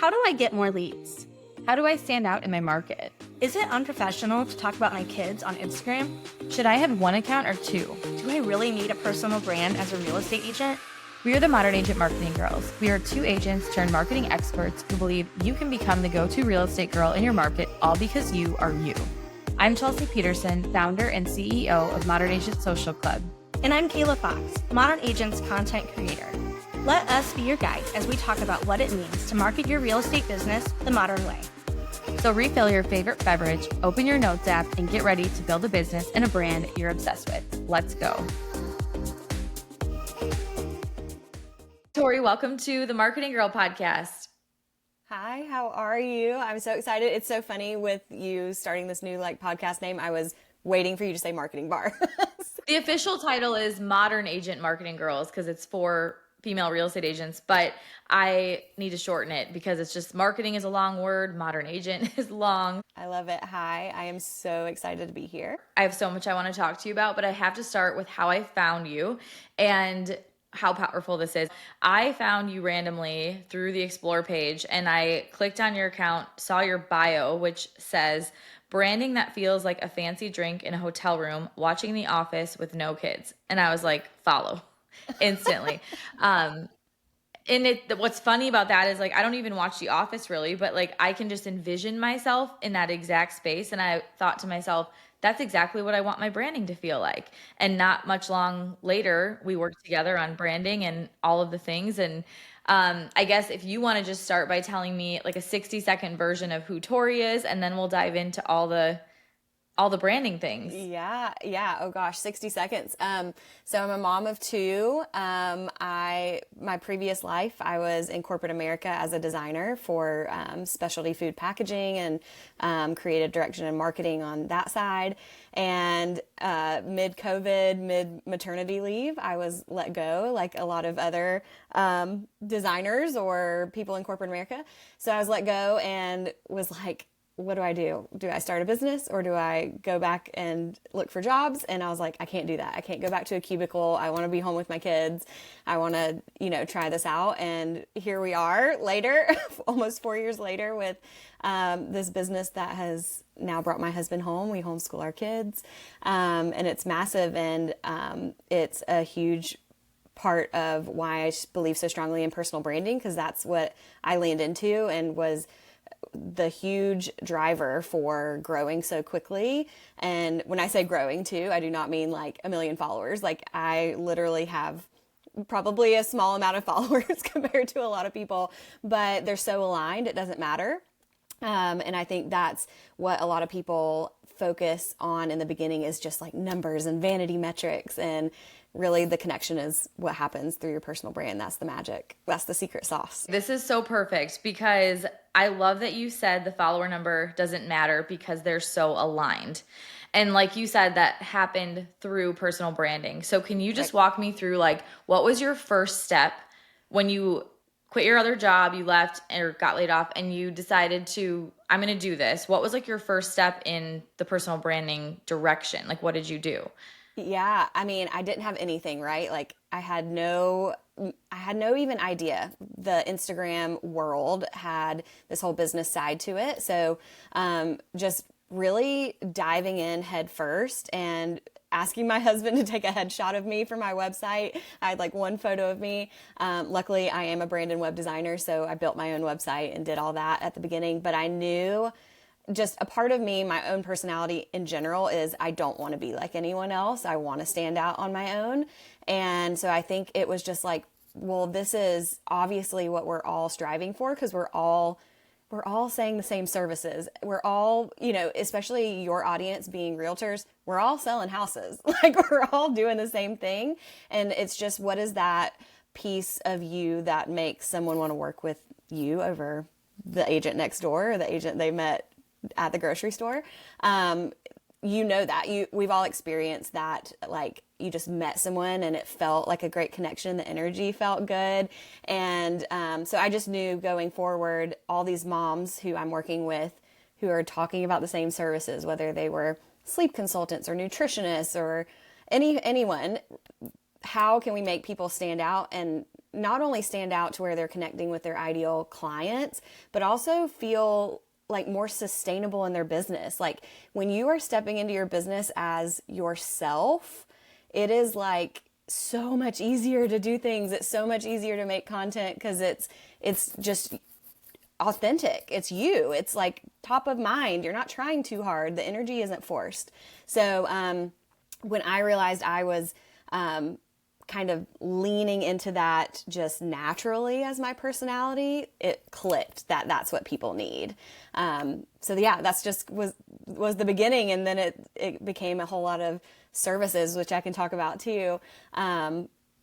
How do I get more leads? How do I stand out in my market? Is it unprofessional to talk about my kids on Instagram? Should I have one account or two? Do I really need a personal brand as a real estate agent? We are the Modern Agent Marketing Girls. We are two agents turned marketing experts who believe you can become the go-to real estate girl in your market, all because you are you. I'm Chelsea Peterson, founder and CEO of Modern Agent Social Club. And I'm Kayla Fox, Modern Agent's content creator. Let us be your guide as we talk about what it means to market your real estate business the modern way. So refill your favorite beverage, open your notes app, and get ready to build a business and a brand you're obsessed with. Let's go. Tori, welcome to the Marketing Girl podcast. Hi, how are you? I'm so excited. It's so funny with you starting this new podcast name. I was waiting for you to say Marketing Bar. The official title is Modern Agent Marketing Girls because it's for female real estate agents, but I need to shorten it because it's just marketing is a long word, modern agent is long. I love it. Hi, I am so excited to be here. I have so much I want to talk to you about, but I have to start with how I found you and how powerful this is. I found you randomly through the Explore page and I clicked on your account, saw your bio, which says branding that feels like a fancy drink in a hotel room, watching The Office with no kids. And I was like, follow. Instantly. What's funny about that is I don't even watch The Office really, but I can just envision myself in that exact space. And I thought to myself, that's exactly what I want my branding to feel like. And not much long later, we worked together on branding and all of the things. And I guess if you want to just start by telling me a 60-second version of who Tori is, and then we'll dive into all the branding things. Yeah. Oh gosh, 60 seconds. So I'm a mom of two. My previous life, I was in corporate America as a designer for specialty food packaging and creative direction and marketing on that side. And mid-COVID, mid-maternity leave, I was let go like a lot of other designers or people in corporate America. So I was let go and was like, what do I do? Do I start a business or do I go back and look for jobs? And I was like, I can't do that. I can't go back to a cubicle. I want to be home with my kids. I want to, try this out. And here we are later, almost 4 years later with this business that has now brought my husband home. We homeschool our kids. And it's massive. And it's a huge part of why I believe so strongly in personal branding, because that's what I leaned into and was the huge driver for growing so quickly. And when I say growing too, I do not mean 1 million followers. I literally have probably a small amount of followers compared to a lot of people, but they're so aligned, it doesn't matter. And I think that's what a lot of people focus on in the beginning is just numbers and vanity metrics. And really the connection is what happens through your personal brand. That's the magic. That's the secret sauce. This is so perfect because I love that you said the follower number doesn't matter because they're so aligned. And like you said, that happened through personal branding. So can you just walk me through what was your first step when you quit your other job, you left or got laid off and you decided to, I'm going to do this. What was your first step in the personal branding direction? What did you do? Yeah, I mean, I didn't have anything, right? I had no even idea. The Instagram world had this whole business side to it. So just really diving in head first and asking my husband to take a headshot of me for my website. I had one photo of me. Luckily, I am a brand and web designer, so I built my own website and did all that at the beginning. But I knew just a part of me, my own personality in general is I don't want to be like anyone else. I want to stand out on my own. And so I think it was just well, this is obviously what we're all striving for because we're all saying the same services. We're all, especially your audience being realtors, we're all selling houses. We're all doing the same thing. And it's just, what is that piece of you that makes someone want to work with you over the agent next door or the agent they met at the grocery store? We've all experienced that, you just met someone and it felt like a great connection. The energy felt good. And so I just knew going forward, all these moms who I'm working with who are talking about the same services, whether they were sleep consultants or nutritionists or anyone, how can we make people stand out and not only stand out to where they're connecting with their ideal clients, but also feel like more sustainable in their business. Like when you are stepping into your business as yourself, it is like so much easier to do things. It's so much easier to make content because it's just authentic. It's you. It's like top of mind. You're not trying too hard. The energy isn't forced. So when I realized I was kind of leaning into that just naturally as my personality, it clicked that that's what people need. So yeah, that's just was the beginning. And then it became a whole lot of services, which I can talk about too.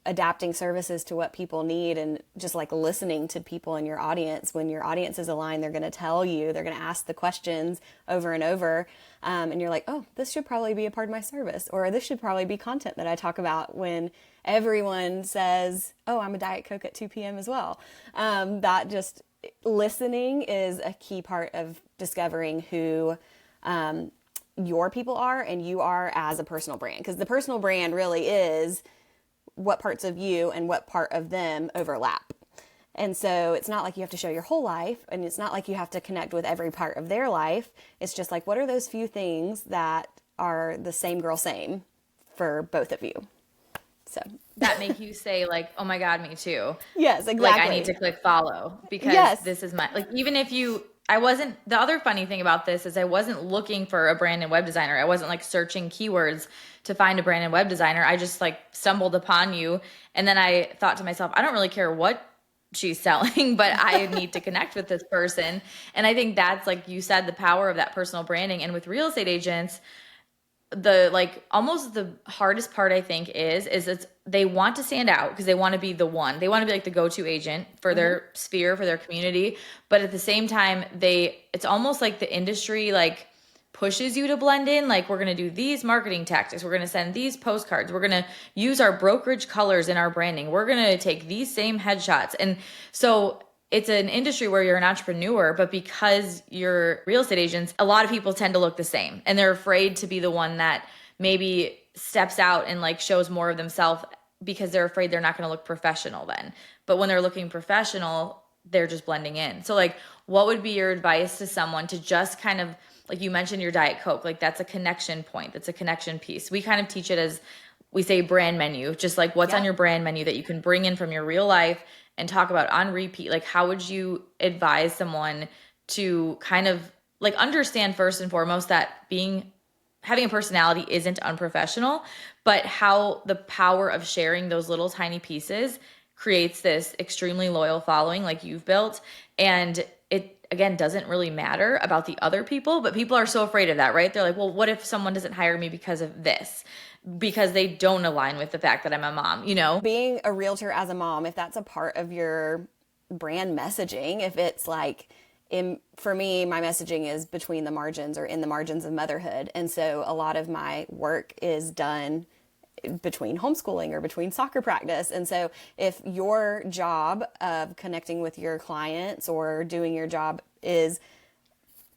Adapting services to what people need and just like listening to people in your audience. When your audience is aligned, they're going to tell you, they're going to ask the questions over and over. And you're like, oh, this should probably be a part of my service, or this should probably be content that I talk about when everyone says, oh, I'm a Diet Coke at 2 p.m. as well. That just listening is a key part of discovering who your people are and you are as a personal brand. Because the personal brand really is what parts of you and what part of them overlap. And so it's not like you have to show your whole life, and it's not like you have to connect with every part of their life. It's just like, what are those few things that are the same girl, same for both of you? So that make you say like, oh my God, me too. Yes, exactly. Like I need to click follow because this is my, like, even if the other funny thing about this is I wasn't looking for a brand and web designer. I wasn't like searching keywords to find a brand and web designer. I just like stumbled upon you. And then I thought to myself, I don't really care what she's selling, but I need to connect with this person. And I think that's, like you said, the power of that personal branding. And with real estate agents, the like almost the hardest part I think is it's they want to stand out because they want to be the one. They want to be like the go-to agent for their sphere, for their community. But at the same time, it's almost like the industry like pushes you to blend in. Like, we're going to do these marketing tactics. We're going to send these postcards. We're going to use our brokerage colors in our branding. We're going to take these same headshots. And so it's an industry where you're an entrepreneur, but because you're real estate agents, a lot of people tend to look the same, and they're afraid to be the one that maybe steps out and like shows more of themselves because they're afraid they're not going to look professional then. But when they're looking professional, they're just blending in. So like, what would be your advice to someone to just kind of, like you mentioned your Diet Coke, like that's a connection point. That's a connection piece. We kind of teach it as, we say brand menu, just like what's on your brand menu that you can bring in from your real life and talk about on repeat. Like, how would you advise someone to kind of like understand first and foremost that having a personality isn't unprofessional, but how the power of sharing those little tiny pieces creates this extremely loyal following like you've built. And it, again, doesn't really matter about the other people, but people are so afraid of that, right? They're like, well, what if someone doesn't hire me because of this? Because they don't align with the fact that I'm a mom, you know? Being a realtor as a mom, if that's a part of your brand messaging, if it's like, for me, my messaging is between the margins or in the margins of motherhood. And so a lot of my work is done between homeschooling or between soccer practice. And so if your job of connecting with your clients or doing your job is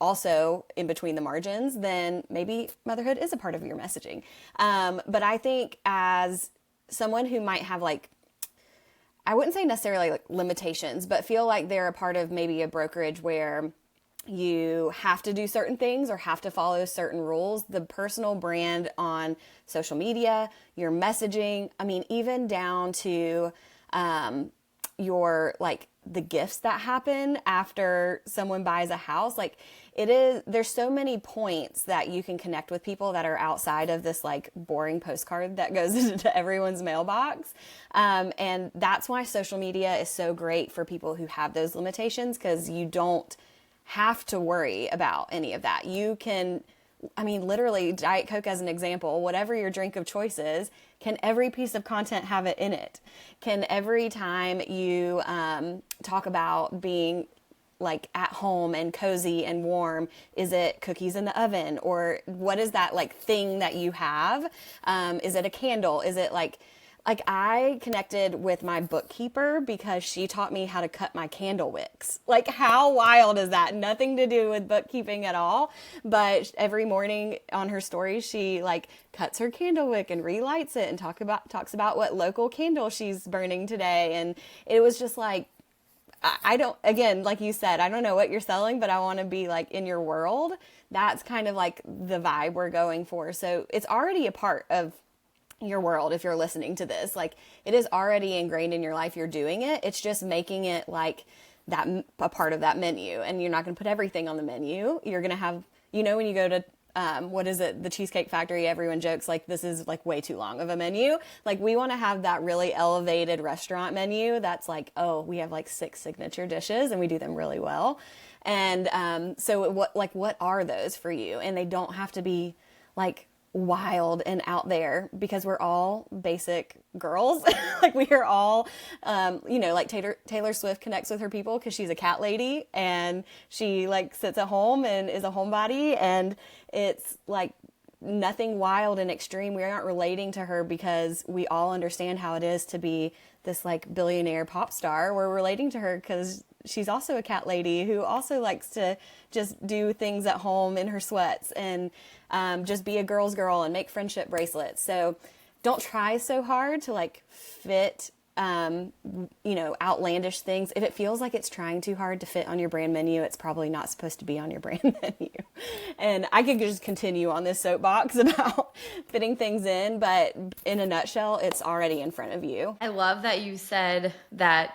also in between the margins, then maybe motherhood is a part of your messaging. But I think as someone who might have like, I wouldn't say necessarily like limitations, but feel like they're a part of maybe a brokerage where you have to do certain things or have to follow certain rules, the personal brand on social media, your messaging, I mean, even down to your like the gifts that happen after someone buys a house, like there's so many points that you can connect with people that are outside of this like boring postcard that goes into everyone's mailbox. And that's why social media is so great for people who have those limitations, because you don't have to worry about any of that. You can, I mean, literally Diet Coke as an example, whatever your drink of choice is, can every piece of content have it in it? Can every time you talk about being like at home and cozy and warm, is it cookies in the oven? Or what is that like thing that you have? Is it a candle? Is it like like I connected with my bookkeeper because she taught me how to cut my candle wicks. Like how wild is that? Nothing to do with bookkeeping at all. But every morning on her stories, she like cuts her candle wick and relights it and talks about what local candle she's burning today. And it was just like, I don't, again, like you said, I don't know what you're selling, but I want to be like in your world. That's kind of like the vibe we're going for. So it's already a part of your world. If you're listening to this, like it is already ingrained in your life. You're doing it. It's just making it like that, a part of that menu. And you're not going to put everything on the menu. You're going to have, you know, when you go to what is it? The Cheesecake Factory, everyone jokes like this is like way too long of a menu. Like we want to have that really elevated restaurant menu. That's like, oh, we have like 6 signature dishes and we do them really well. And so what are those for you? And they don't have to be like wild and out there because we're all basic girls. Like we are all, you know, like Taylor Swift connects with her people because she's a cat lady and she like sits at home and is a homebody, and it's like nothing wild and extreme. We aren't relating to her because we all understand how it is to be this like billionaire pop star. We're relating to her because she's also a cat lady who also likes to just do things at home in her sweats and just be a girl's girl and make friendship bracelets. So don't try so hard to like fit, you know, outlandish things. If it feels like it's trying too hard to fit on your brand menu, it's probably not supposed to be on your brand menu. And I could just continue on this soapbox about fitting things in, but in a nutshell, it's already in front of you. I love that you said that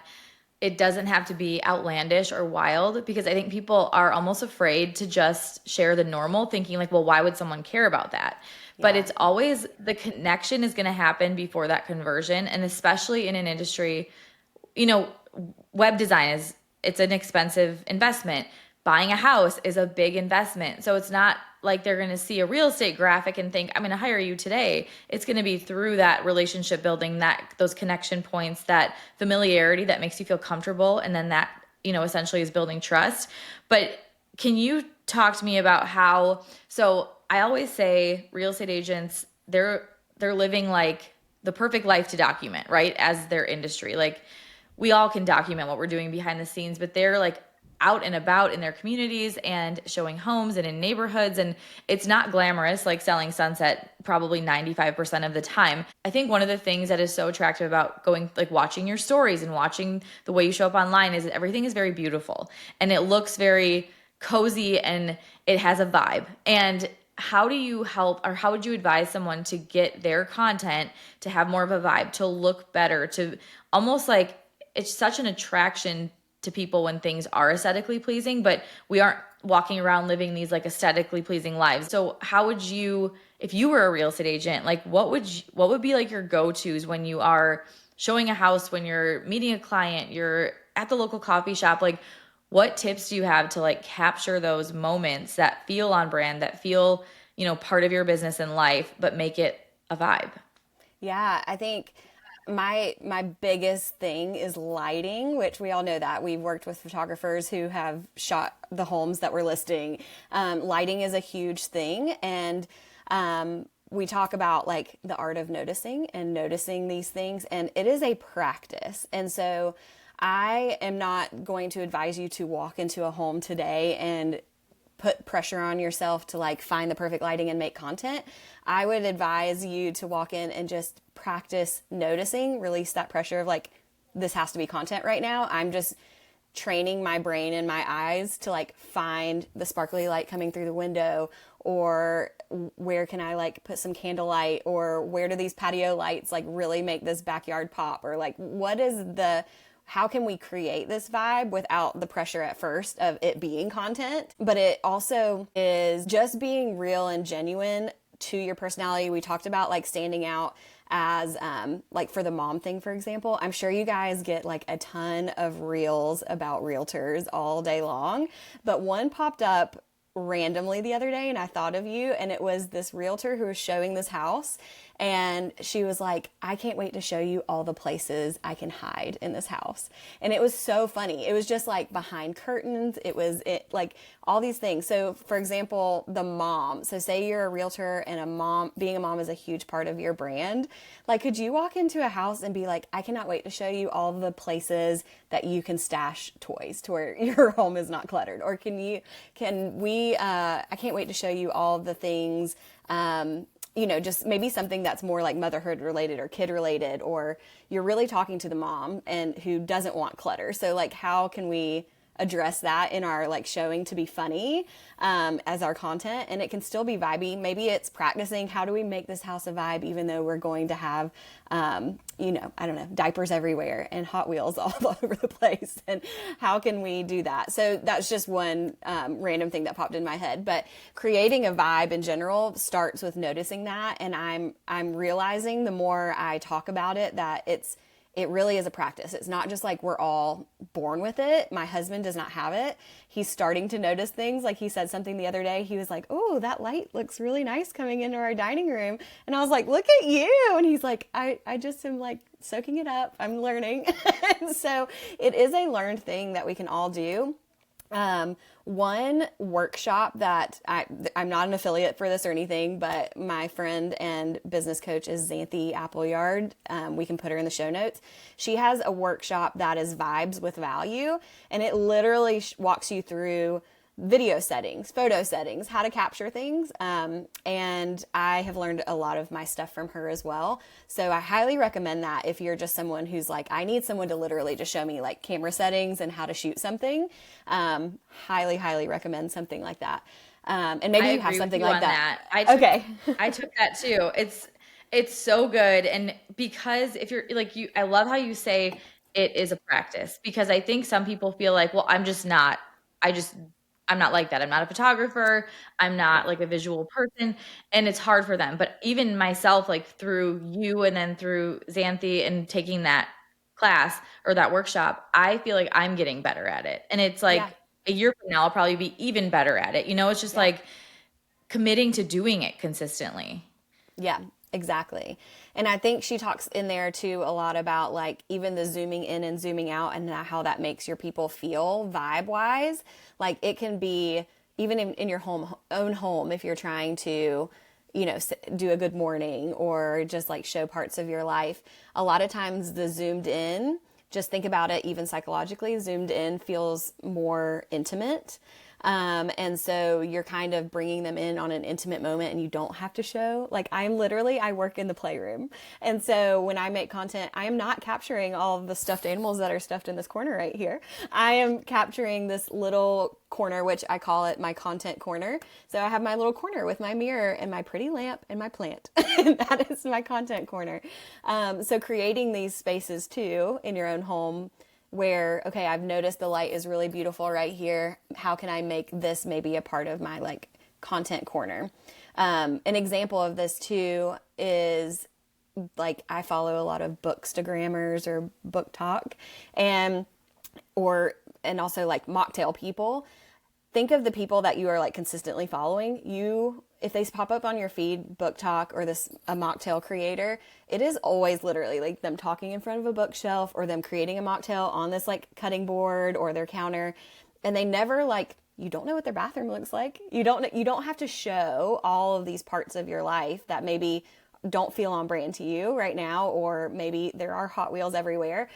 it doesn't have to be outlandish or wild, because I think people are almost afraid to just share the normal, thinking like, well, why would someone care about that? But it's always the connection is going to happen before that conversion. And especially in an industry, you know, web design it's an expensive investment. Buying a house is a big investment. So it's not like they're going to see a real estate graphic and think, I'm going to hire you today. It's going to be through that relationship building, those connection points, that familiarity that makes you feel comfortable. And then that, you know, essentially is building trust. But can you talk to me about how, so I always say real estate agents, they're living like the perfect life to document, right? As their industry. Like we all can document what we're doing behind the scenes, but they're like out and about in their communities and showing homes and in neighborhoods. And it's not glamorous like selling Sunset probably 95% of the time. I think one of the things that is so attractive about going, like watching your stories and watching the way you show up online, is that everything is very beautiful and it looks very cozy and it has a vibe. And how do you help, or how would you advise someone to get their content to have more of a vibe, to look better, to almost like, it's such an attraction to people when things are aesthetically pleasing, but we aren't walking around living these like aesthetically pleasing lives. So how would you, if you were a real estate agent, like what would be like your go-tos when you are showing a house, when you're meeting a client, you're at the local coffee shop, like what tips do you have to like capture those moments that feel on brand, that feel, you know, part of your business and life, but make it a vibe? Yeah, I think my biggest thing is lighting, which we all know that. We've worked with photographers who have shot the homes that we're listing. Lighting is a huge thing. And we talk about like the art of noticing and noticing these things. And it is a practice. And so I am not going to advise you to walk into a home today and put pressure on yourself to like find the perfect lighting and make content. I would advise you to walk in and just practice noticing, release that pressure of like, this has to be content right now. I'm just training my brain and my eyes to like find the sparkly light coming through the window, or where can I like put some candlelight, or where do these patio lights like really make this backyard pop, or like how can we create this vibe without the pressure at first of it being content? But it also is just being real and genuine to your personality. We talked about like standing out as like for the mom thing, for example. I'm sure you guys get like a ton of reels about realtors all day long, but one popped up randomly the other day, and I thought of you, and it was this realtor who was showing this house, and she was like, I can't wait to show you all the places I can hide in this house. And it was so funny. It was just like behind curtains. It was like all these things. So for example, the mom. So say you're a realtor and a mom, being a mom is a huge part of your brand. Like, could you walk into a house and be like, I cannot wait to show you all the places that you can stash toys to where your home is not cluttered? Or I can't wait to show you all the things, just maybe something that's more like motherhood related or kid related, or you're really talking to the mom and who doesn't want clutter. So like, how can we address that in our like showing to be funny as our content, and it can still be vibey? Maybe it's practicing, how do we make this house a vibe even though we're going to have I don't know, diapers everywhere and Hot Wheels all over the place, and how can we do that? So that's just one random thing that popped in my head. But creating a vibe in general starts with noticing that, and I'm realizing the more I talk about it that it really is a practice. It's not just like we're all born with it. My husband does not have it. He's starting to notice things. Like he said something the other day. He was like, oh, that light looks really nice coming into our dining room. And I was like, look at you. And he's like, I just am like soaking it up. I'm learning. And so it is a learned thing that we can all do. One workshop that I'm not an affiliate for this or anything, but my friend and business coach is Xanthi Appleyard. We can put her in the show notes. She has a workshop that is Vibes with Value, and it literally walks you through video settings, photo settings, how to capture things. And I have learned a lot of my stuff from her as well. So I highly recommend that if you're just someone who's like, I need someone to literally just show me like camera settings and how to shoot something. Highly, highly recommend something like that. And maybe you have something like that. I took that too. It's so good. And because if you're like I love how you say it is a practice, because I think some people feel like, well, I'm not like that. I'm not a photographer. I'm not like a visual person, and it's hard for them. But even myself, like through you and then through Xanthi and taking that class or that workshop, I feel like I'm getting better at it. And it's like a year from now, I'll probably be even better at it. It's just like committing to doing it consistently. Yeah, exactly. And I think she talks in there too a lot about like even the zooming in and zooming out and how that makes your people feel vibe wise. Like it can be even in your own home, if you're trying to, do a good morning or just like show parts of your life. A lot of times the zoomed in, just think about it even psychologically, zoomed in feels more intimate. And so you're kind of bringing them in on an intimate moment and you don't have to show. Like I work in the playroom. And so when I make content, I am not capturing all of the stuffed animals that are stuffed in this corner right here. I am capturing this little corner, which I call it my content corner. So I have my little corner with my mirror and my pretty lamp and my plant. And that is my content corner. So creating these spaces too in your own home where, okay, I've noticed the light is really beautiful right here. How can I make this maybe a part of my like content corner? An example of this too is like I follow a lot of bookstagrammers or book talk and also like mocktail people. Think of the people that you are like consistently following. If they pop up on your feed, book talk or a mocktail creator, it is always literally like them talking in front of a bookshelf or them creating a mocktail on this like cutting board or their counter. And they never like, you don't know what their bathroom looks like. You don't have to show all of these parts of your life that maybe don't feel on brand to you right now, or maybe there are Hot Wheels everywhere.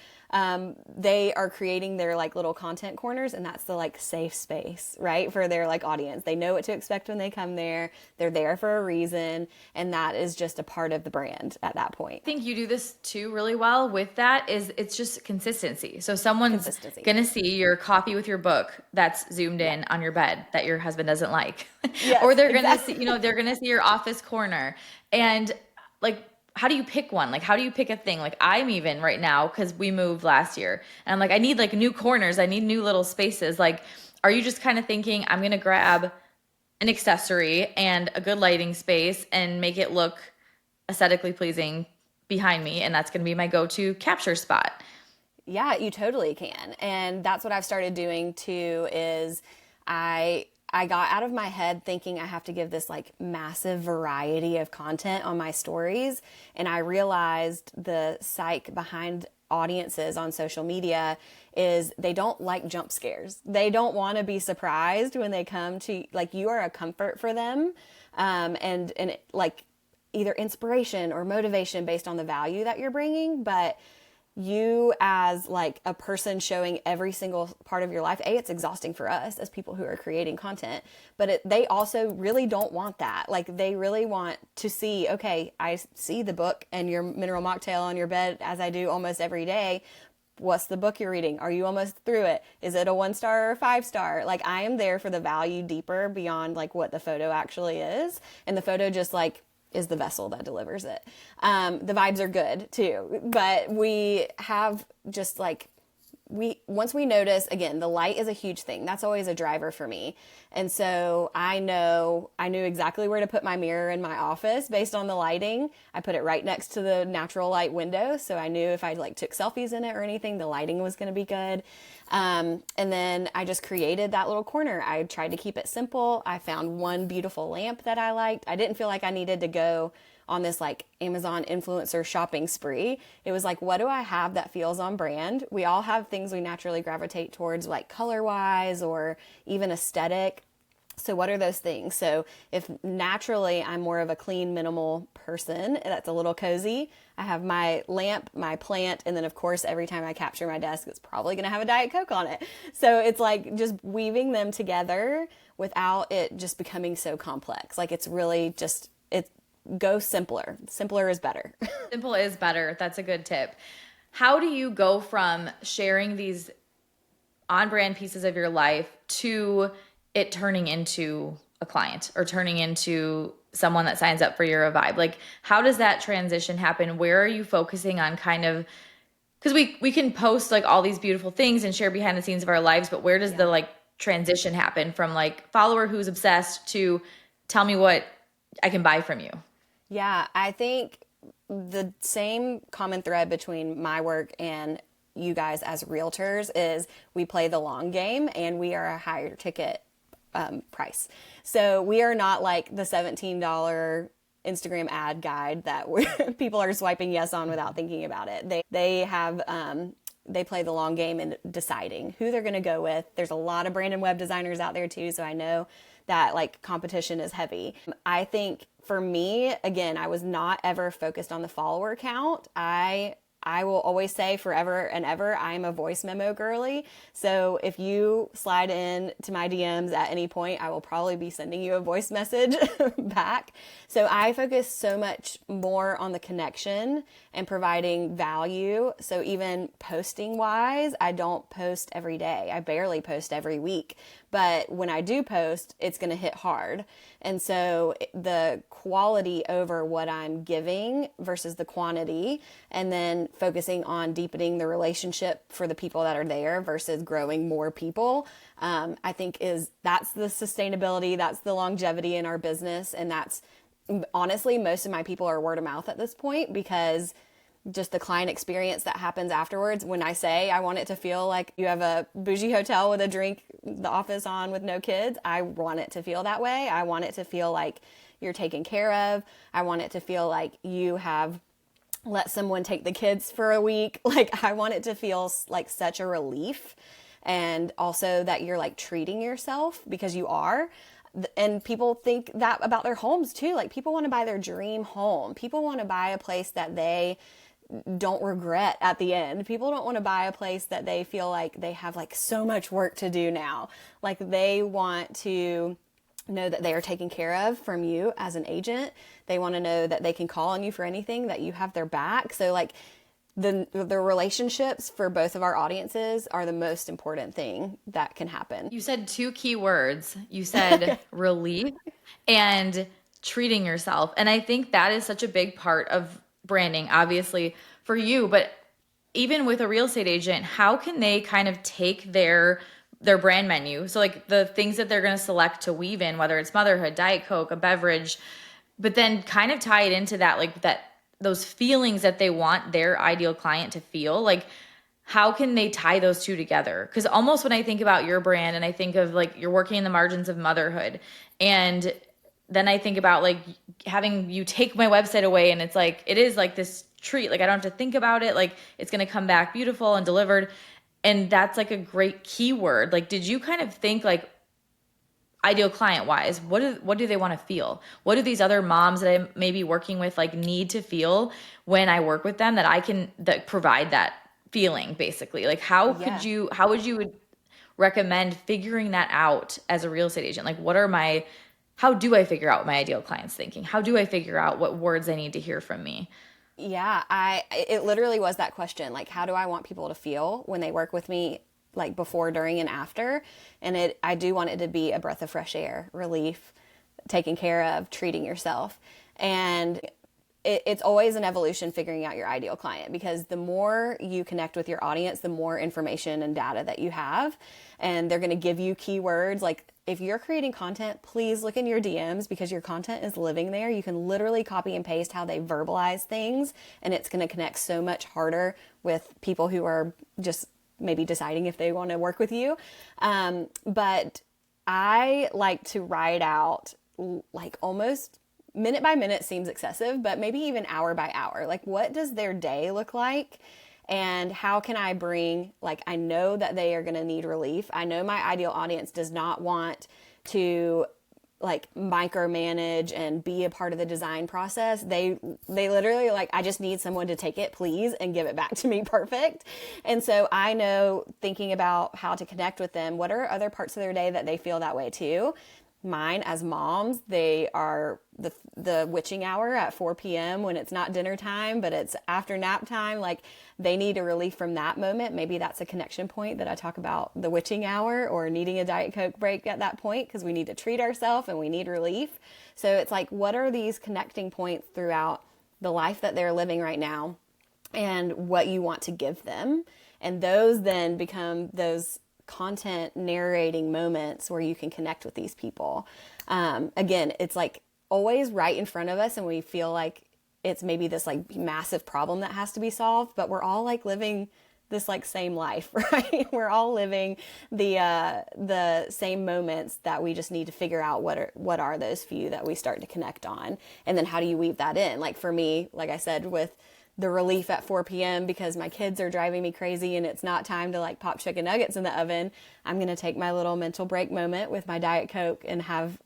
They are creating their like little content corners, and that's the like safe space, right? For their like audience. They know what to expect when they come there. They're there for a reason. And that is just a part of the brand at that point. I think you do this too really well with that is it's just consistency. So someone's going to see your coffee with your book that's zoomed in on your bed that your husband doesn't like, yes, or they're going to see, they're going to see your office corner. And like, how do you pick one? Like, how do you pick a thing? Like I'm even right now, cause we moved last year and I'm like, I need like new corners. I need new little spaces. Like, are you just kind of thinking I'm going to grab an accessory and a good lighting space and make it look aesthetically pleasing behind me? And that's going to be my go-to capture spot. Yeah, you totally can. And that's what I've started doing too, is I I got out of my head thinking I have to give this like massive variety of content on my stories. And I realized the psych behind audiences on social media is they don't like jump scares. They don't want to be surprised when they come to, like, you are a comfort for them. And like either inspiration or motivation based on the value that you're bringing. But you as like a person showing every single part of your life, it's exhausting for us as people who are creating content, but they also really don't want that. Like they really want to see, okay, I see the book and your mineral mocktail on your bed as I do almost every day. What's the book you're reading? Are you almost through it? Is it a 1-star or a 5-star? Like I am there for the value deeper beyond like what the photo actually is. And the photo just like is the vessel that delivers it. The vibes are good too, but we have just like, once we notice, again, the light is a huge thing. That's always a driver for me. And so I knew exactly where to put my mirror in my office based on the lighting. I put it right next to the natural light window. So I knew if I like took selfies in it or anything, the lighting was going to be good. And then I just created that little corner. I tried to keep it simple. I found one beautiful lamp that I liked. I didn't feel like I needed to go on this like Amazon influencer shopping spree. It was like, what do I have that feels on brand? We all have things we naturally gravitate towards, like color wise or even aesthetic. So what are those things? So if naturally I'm more of a clean, minimal person, that's a little cozy, I have my lamp, my plant, and then of course every time I capture my desk, it's probably going to have a Diet Coke on it. So it's like just weaving them together without it just becoming so complex. Like it's really just, go simpler. Simpler is better. Simple is better. That's a good tip. How do you go from sharing these on-brand pieces of your life to it turning into a client or turning into someone that signs up for your Vibe? Like, how does that transition happen? Where are you focusing on kind of, because we can post like all these beautiful things and share behind the scenes of our lives, but where does the like transition happen from like follower who's obsessed to tell me what I can buy from you? Yeah, I think the same common thread between my work and you guys as realtors is we play the long game and we are a higher ticket price. So we are not like the $17 Instagram ad guide that people are swiping yes on without thinking about it. They play the long game in deciding who they're going to go with. There's a lot of brand and web designers out there too, so I know that like competition is heavy. I think for me, again, I was not ever focused on the follower count. I will always say forever and ever, I am a voice memo girly. So if you slide in to my DMs at any point, I will probably be sending you a voice message back. So I focus so much more on the connection and providing value. So even posting wise, I don't post every day. I barely post every week. But when I do post, it's going to hit hard. And so the quality over what I'm giving versus the quantity, and then focusing on deepening the relationship for the people that are there versus growing more people, I think that's the sustainability, that's the longevity in our business. And that's honestly, most of my people are word of mouth at this point because just the client experience that happens afterwards. When I say I want it to feel like you have a bougie hotel with a drink, the office on with no kids, I want it to feel that way. I want it to feel like you're taken care of. I want it to feel like you have let someone take the kids for a week. Like I want it to feel like such a relief. And also that you're like treating yourself because you are. And people think that about their homes too. Like people want to buy their dream home. People want to buy a place that they don't regret at the end. People don't want to buy a place that they feel like they have like so much work to do now. Like they want to know that they are taken care of from you as an agent. They want to know that they can call on you for anything, that you have their back. So like the relationships for both of our audiences are the most important thing that can happen. You said two key words. You said relief and treating yourself. And I think that is such a big part of branding, obviously for you, but even with a real estate agent, how can they kind of take their brand menu? So like the things that they're going to select to weave in, whether it's motherhood, Diet Coke, a beverage, but then kind of tie it into that, like those feelings that they want their ideal client to feel. Like, how can they tie those two together? Because almost when I think about your brand and I think of like you're working in the margins of motherhood, and then I think about like having you take my website away, and it's like it is like this treat. Like I don't have to think about it. Like it's going to come back beautiful and delivered. And that's like a great keyword. Like, did you kind of think like ideal client wise, what do they want to feel? What do these other moms that I may be working with like need to feel when I work with them that I can that provide that feeling basically? Like how Yeah. would you recommend figuring that out as a real estate agent? Like how do I figure out what my ideal client's thinking? How do I figure out what words I need to hear from me? Yeah, it literally was that question. Like, how do I want people to feel when they work with me, like before, during, and after? And I do want it to be a breath of fresh air, relief, taking care of, treating yourself. And it's always an evolution figuring out your ideal client, because the more you connect with your audience, the more information and data that you have, and they're going to give you keywords. Like if you're creating content, please look in your DMs, because your content is living there. You can literally copy and paste how they verbalize things, and it's going to connect so much harder with people who are just maybe deciding if they want to work with you. But I like to write out like almost minute by minute seems excessive, but maybe even hour by hour. Like, what does their day look like? And how can I bring, like, I know that they are going to need relief. I know my ideal audience does not want to like micromanage and be a part of the design process. They literally like, I just need someone to take it, please, and give it back to me perfect. And so I know, thinking about how to connect with them, what are other parts of their day that they feel that way too? Mine as moms, they are the witching hour at 4 p.m. when it's not dinner time, but it's after nap time. Like they need a relief from that moment. Maybe that's a connection point that I talk about, the witching hour, or needing a Diet Coke break at that point, because we need to treat ourselves and we need relief. So it's like, what are these connecting points throughout the life that they're living right now, and what you want to give them? And those then become those content narrating moments where you can connect with these people. Again, it's like always right in front of us, and we feel like it's maybe this like massive problem that has to be solved, but we're all like living this like same life, right? We're all living the same moments that we just need to figure out what are those few that we start to connect on, and then how do you weave that in? Like for me, like I said, with the relief at 4 p.m. because my kids are driving me crazy and it's not time to like pop chicken nuggets in the oven, I'm going to take my little mental break moment with my Diet Coke and have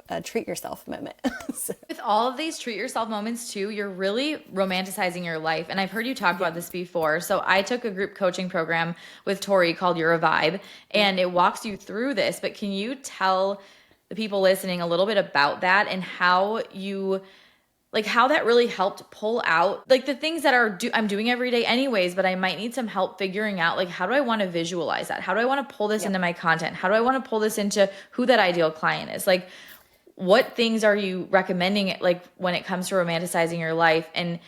a treat yourself moment. So. With all of these treat yourself moments too, you're really romanticizing your life. And I've heard you talk about this before. So I took a group coaching program with Tori called You're a Vibe, and it walks you through this. But can you tell the people listening a little bit about that, and how you like how that really helped pull out like the things that I'm doing every day anyways, but I might need some help figuring out like, how do I want to visualize that? How do I want to pull this into my content? How do I want to pull this into who that ideal client is? Like, what things are you recommending like when it comes to romanticizing your life? And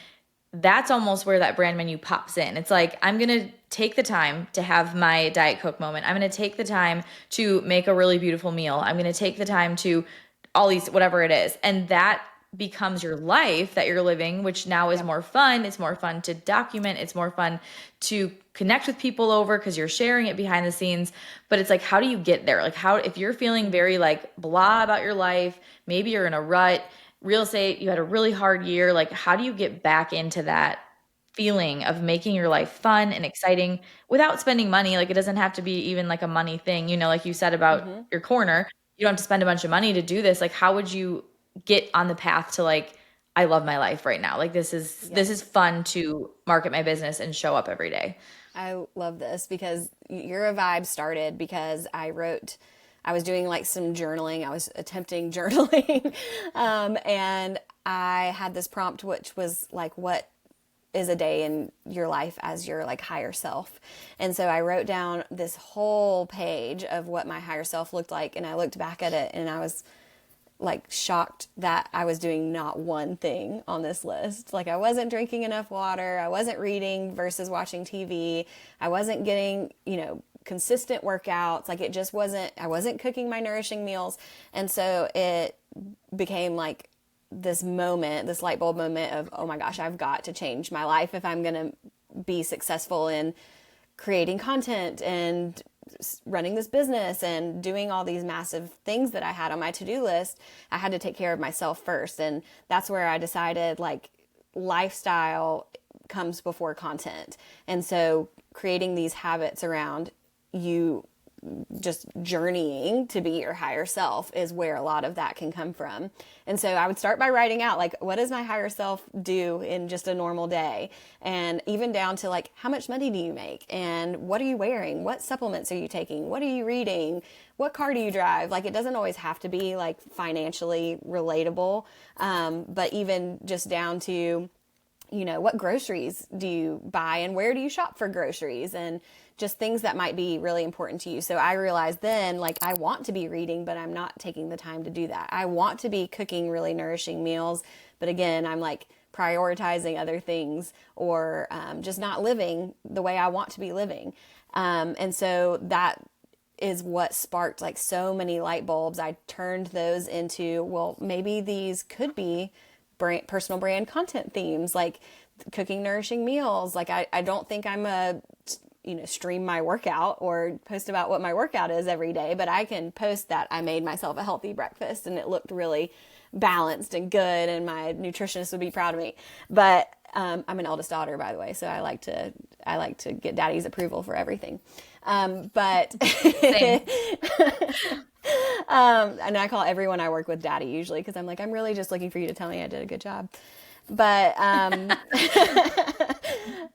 that's almost where that brand menu pops in. It's like, I'm going to take the time to have my Diet Coke moment. I'm going to take the time to make a really beautiful meal. I'm going to take the time to all these, whatever it is. And that becomes your life that you're living, which now is more fun. It's more fun to document. It's more fun to connect with people over because you're sharing it behind the scenes. But it's like, how do you get there? Like how, if you're feeling very like blah about your life, maybe you're in a rut, real estate, you had a really hard year. Like, how do you get back into that feeling of making your life fun and exciting without spending money? Like, it doesn't have to be even like a money thing, you know, like you said about your corner, you don't have to spend a bunch of money to do this. Like, how would you get on the path to like, I love my life right now. Like this is fun to market my business and show up every day. I love this because You're a Vibe started because I was doing like some journaling. I was attempting journaling. And I had this prompt, which was like, what is a day in your life as your like higher self? And so I wrote down this whole page of what my higher self looked like. And I looked back at it and I was like shocked that I was doing not one thing on this list. Like I wasn't drinking enough water. I wasn't reading versus watching TV. I wasn't getting, consistent workouts. Like it just I wasn't cooking my nourishing meals. And so it became like this moment, this light bulb moment of, oh my gosh, I've got to change my life if I'm going to be successful in creating content and running this business and doing all these massive things that I had on my to-do list, I had to take care of myself first. And that's where I decided like lifestyle comes before content. And so creating these habits around you just journeying to be your higher self is where a lot of that can come from. And so I would start by writing out, like, what does my higher self do in just a normal day? And even down to like, how much money do you make? And what are you wearing? What supplements are you taking? What are you reading? What car do you drive? Like, it doesn't always have to be like financially relatable. But even just down to, you know, what groceries do you buy and where do you shop for groceries, and just things that might be really important to you. So I realized then, like, I want to be reading, but I'm not taking the time to do that. I want to be cooking really nourishing meals, but again, I'm like prioritizing other things, or just not living the way I want to be living. And so that is what sparked like so many light bulbs. I turned those into, well, maybe these could be personal brand content themes, like cooking nourishing meals. Like I don't think I'm a, you know, stream my workout or post about what my workout is every day, but I can post that I made myself a healthy breakfast and it looked really balanced and good, and my nutritionist would be proud of me. But I'm an eldest daughter, by the way, so I like to get daddy's approval for everything. But and I call everyone I work with daddy usually, because I'm like, I'm really just looking for you to tell me I did a good job. But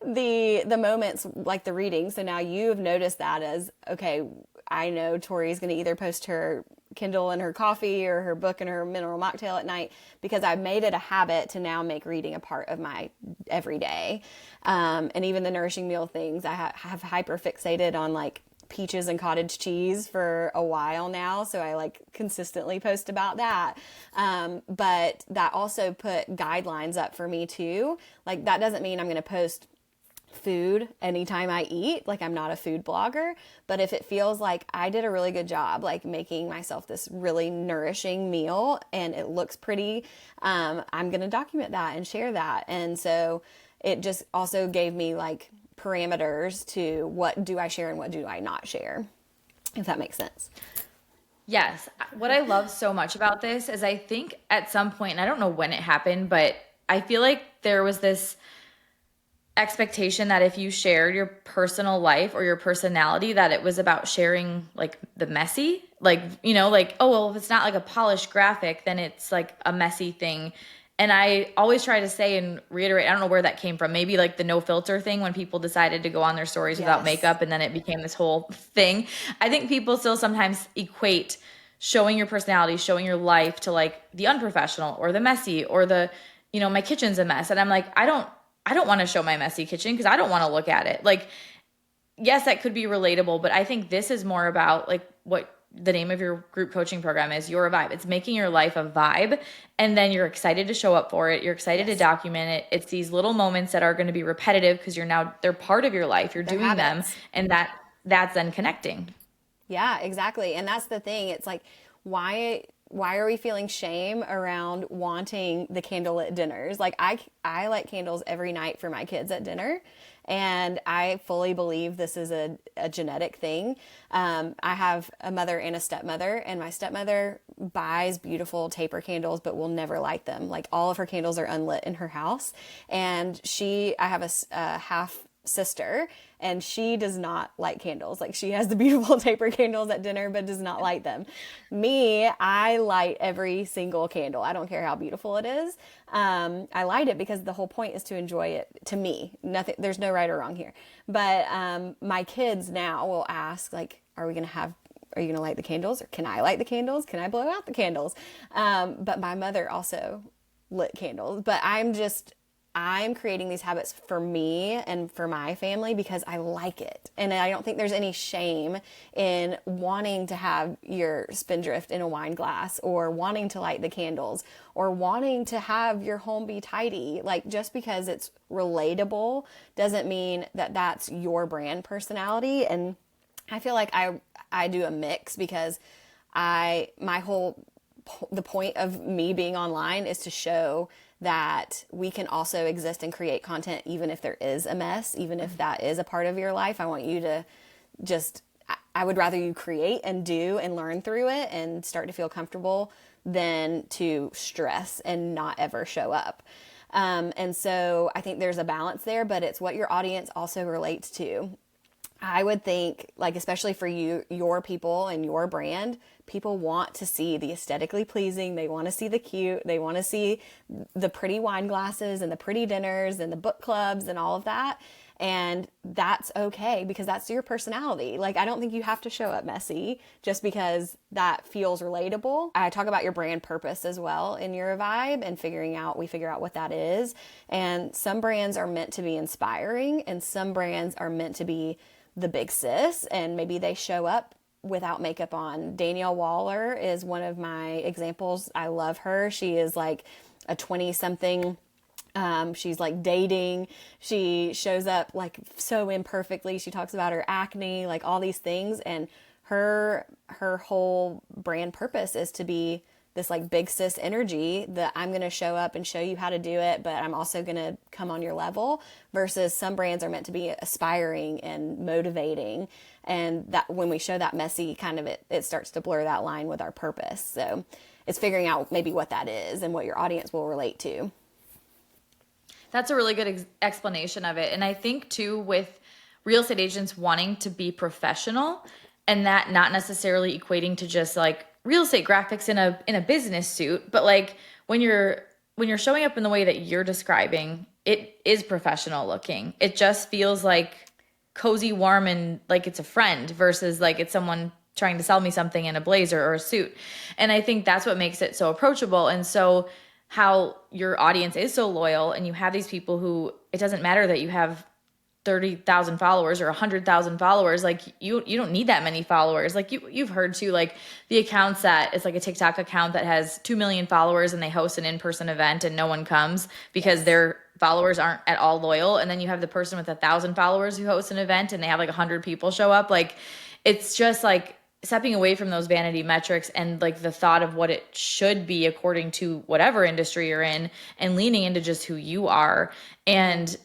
the moments like the reading. So now you've noticed that as, okay, I know Tori's going to either post her Kindle and her coffee or her book and her mineral mocktail at night, because I've made it a habit to now make reading a part of my everyday. And even the nourishing meal things, I have hyper fixated on like peaches and cottage cheese for a while now. So I like consistently post about that. But that also put guidelines up for me too. Like, that doesn't mean I'm going to post food anytime I eat. Like, I'm not a food blogger, but if it feels like I did a really good job, like making myself this really nourishing meal and it looks pretty, I'm going to document that and share that. And so it just also gave me like parameters to what do I share and what do I not share, if that makes sense. Yes. What I love so much about this is I think at some point, and I don't know when it happened, but I feel like there was this expectation that if you shared your personal life or your personality, that it was about sharing like the messy, like, you know, like, oh, well, if it's not like a polished graphic, then it's like a messy thing. And I always try to say and reiterate, I don't know where that came from. Maybe like the no filter thing, when people decided to go on their stories without makeup, and then it became this whole thing. I think people still sometimes equate showing your personality, showing your life to like the unprofessional or the messy or the, you know, my kitchen's a mess. And I'm like, I don't want to show my messy kitchen because I don't want to look at it. Like, yes, that could be relatable, but I think this is more about like what the name of your group coaching program is, You're a Vibe. It's making your life a vibe, and then you're excited to show up for it. You're excited to document it. It's these little moments that are going to be repetitive because they're part of your life. You're doing habits. Them, and that's then connecting. Yeah, exactly. And that's the thing. It's like, why are we feeling shame around wanting the candlelit dinners? Like, I light candles every night for my kids at dinner, and I fully believe this is a genetic thing. I have a mother and a stepmother, and my stepmother buys beautiful taper candles, but will never light them. Like, all of her candles are unlit in her house. And I have a half sister, and she does not light candles. Like, she has the beautiful taper candles at dinner, but does not light them. Me, I light every single candle. I don't care how beautiful it is. I light it because the whole point is to enjoy it. To me, nothing, there's no right or wrong here. But my kids now will ask, like, are you going to light the candles, or can I light the candles? Can I blow out the candles? But my mother also lit candles, but I'm creating these habits for me and for my family because I like it. And I don't think there's any shame in wanting to have your spindrift in a wine glass, or wanting to light the candles, or wanting to have your home be tidy. Like, just because it's relatable doesn't mean that that's your brand personality. And I feel like I do a mix, because my whole the point of me being online is to show that we can also exist and create content even if there is a mess, even if that is a part of your life. I want you to I would rather you create and do and learn through it and start to feel comfortable than to stress and not ever show up. And so I think there's a balance there, but it's what your audience also relates to. I would think, like, especially for you, your people and your brand, people want to see the aesthetically pleasing. They want to see the cute. They want to see the pretty wine glasses and the pretty dinners and the book clubs and all of that. And that's okay because that's your personality. Like, I don't think you have to show up messy just because that feels relatable. I talk about your brand purpose as well in your vibe and we figure out what that is. And some brands are meant to be inspiring and some brands are meant to be the big sis, and maybe they show up without makeup on. Danielle Waller is one of my examples. I love her. She is like a 20-something. She's like dating. She shows up like so imperfectly. She talks about her acne, like all these things. And her whole brand purpose is to be this like big sis energy that I'm going to show up and show you how to do it, but I'm also going to come on your level, versus some brands are meant to be aspiring and motivating. And that when we show that messy kind of it starts to blur that line with our purpose. So it's figuring out maybe what that is and what your audience will relate to. That's a really good explanation of it. And I think too, with real estate agents wanting to be professional and that not necessarily equating to just like real estate graphics in a business suit, but like when you're showing up in the way that you're describing, it is professional looking. It just feels like cozy, warm, and like it's a friend versus like it's someone trying to sell me something in a blazer or a suit. And I think that's what makes it so approachable. And so how your audience is so loyal, and you have these people who, it doesn't matter that you have 30,000 followers or 100,000 followers. Like you don't need that many followers. Like you've heard too, like the accounts that it's like a TikTok account that has 2 million followers and they host an in-person event and no one comes because their followers aren't at all loyal. And then you have the person with 1,000 followers who hosts an event and they have like 100 people show up. Like it's just like stepping away from those vanity metrics and like the thought of what it should be according to whatever industry you're in, and leaning into just who you are. And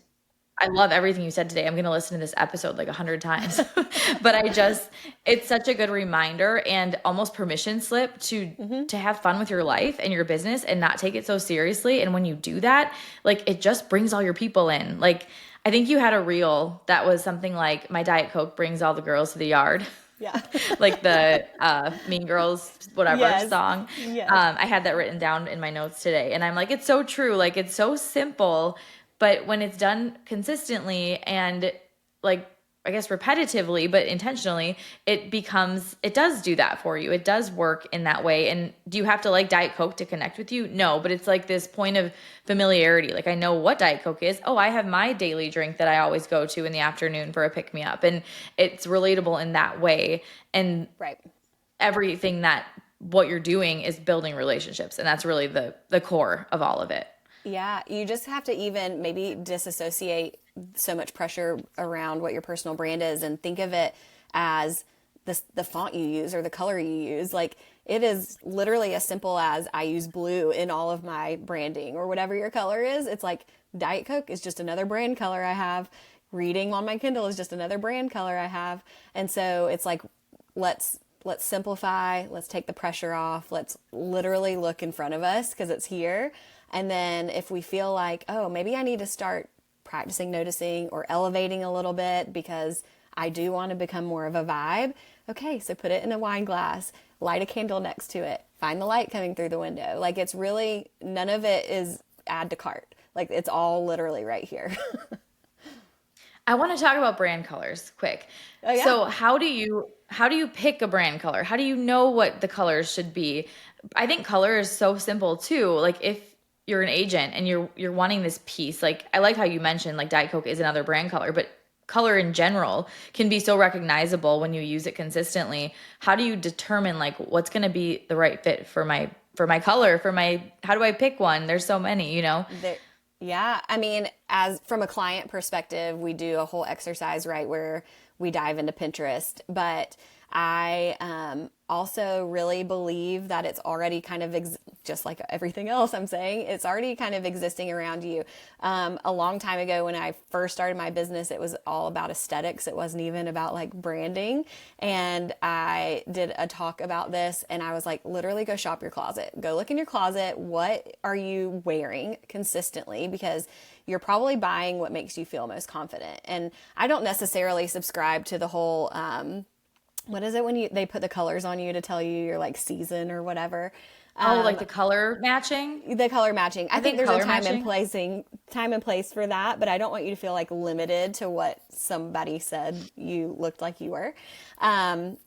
I love everything you said today. I'm going to listen to this episode like 100 times, but it's such a good reminder and almost permission slip to have fun with your life and your business and not take it so seriously. And when you do that, like it just brings all your people in. Like I think you had a reel that was something like, my Diet Coke brings all the girls to the yard. Yeah. Like the Mean Girls, whatever song. Yes. I had that written down in my notes today. And I'm like, it's so true. Like it's so simple. But when it's done consistently and like, I guess repetitively, but intentionally, it does do that for you. It does work in that way. And do you have to like Diet Coke to connect with you? No, but it's like this point of familiarity. Like I know what Diet Coke is. Oh, I have my daily drink that I always go to in the afternoon for a pick-me-up. And it's relatable in that way. And everything what you're doing is building relationships. And that's really the core of all of it. Yeah, you just have to even maybe disassociate so much pressure around what your personal brand is and think of it as the font you use or the color you use. Like it is literally as simple as I use blue in all of my branding or whatever your color is. It's like Diet Coke is just another brand color I have. Reading on my Kindle is just another brand color I have. And so it's like, let's simplify, let's take the pressure off. Let's literally look in front of us because it's here. And then if we feel like, oh, maybe I need to start practicing noticing or elevating a little bit because I do want to become more of a vibe. Okay, so put it in a wine glass, light a candle next to it, find the light coming through the window. Like it's really, none of it is add to cart. Like it's all literally right here. I want to talk about brand colors quick. Oh, yeah. So how do you pick a brand color? How do you know what the colors should be? I think color is so simple too. Like if you're an agent and you're wanting this piece, like I like how you mentioned like Diet Coke is another brand color, but color in general can be so recognizable when you use it consistently. How do you determine like what's going to be the right fit for my color, how do I pick one? There's so many, you know? Yeah. I mean, as from a client perspective, we do a whole exercise, right, where we dive into Pinterest, but I also really believe that it's already kind of just like everything else I'm saying, it's already kind of existing around you. A long time ago when I first started my business, it was all about aesthetics. It wasn't even about like branding. And I did a talk about this and I was like, literally go shop your closet. Go look in your closet. What are you wearing consistently? Because you're probably buying what makes you feel most confident. And I don't necessarily subscribe to the whole, what is it when they put the colors on you to tell you your like season or whatever? Oh, like the color matching? The color matching. I think there's a time matching? and place for that, but I don't want you to feel like limited to what somebody said you looked like you were.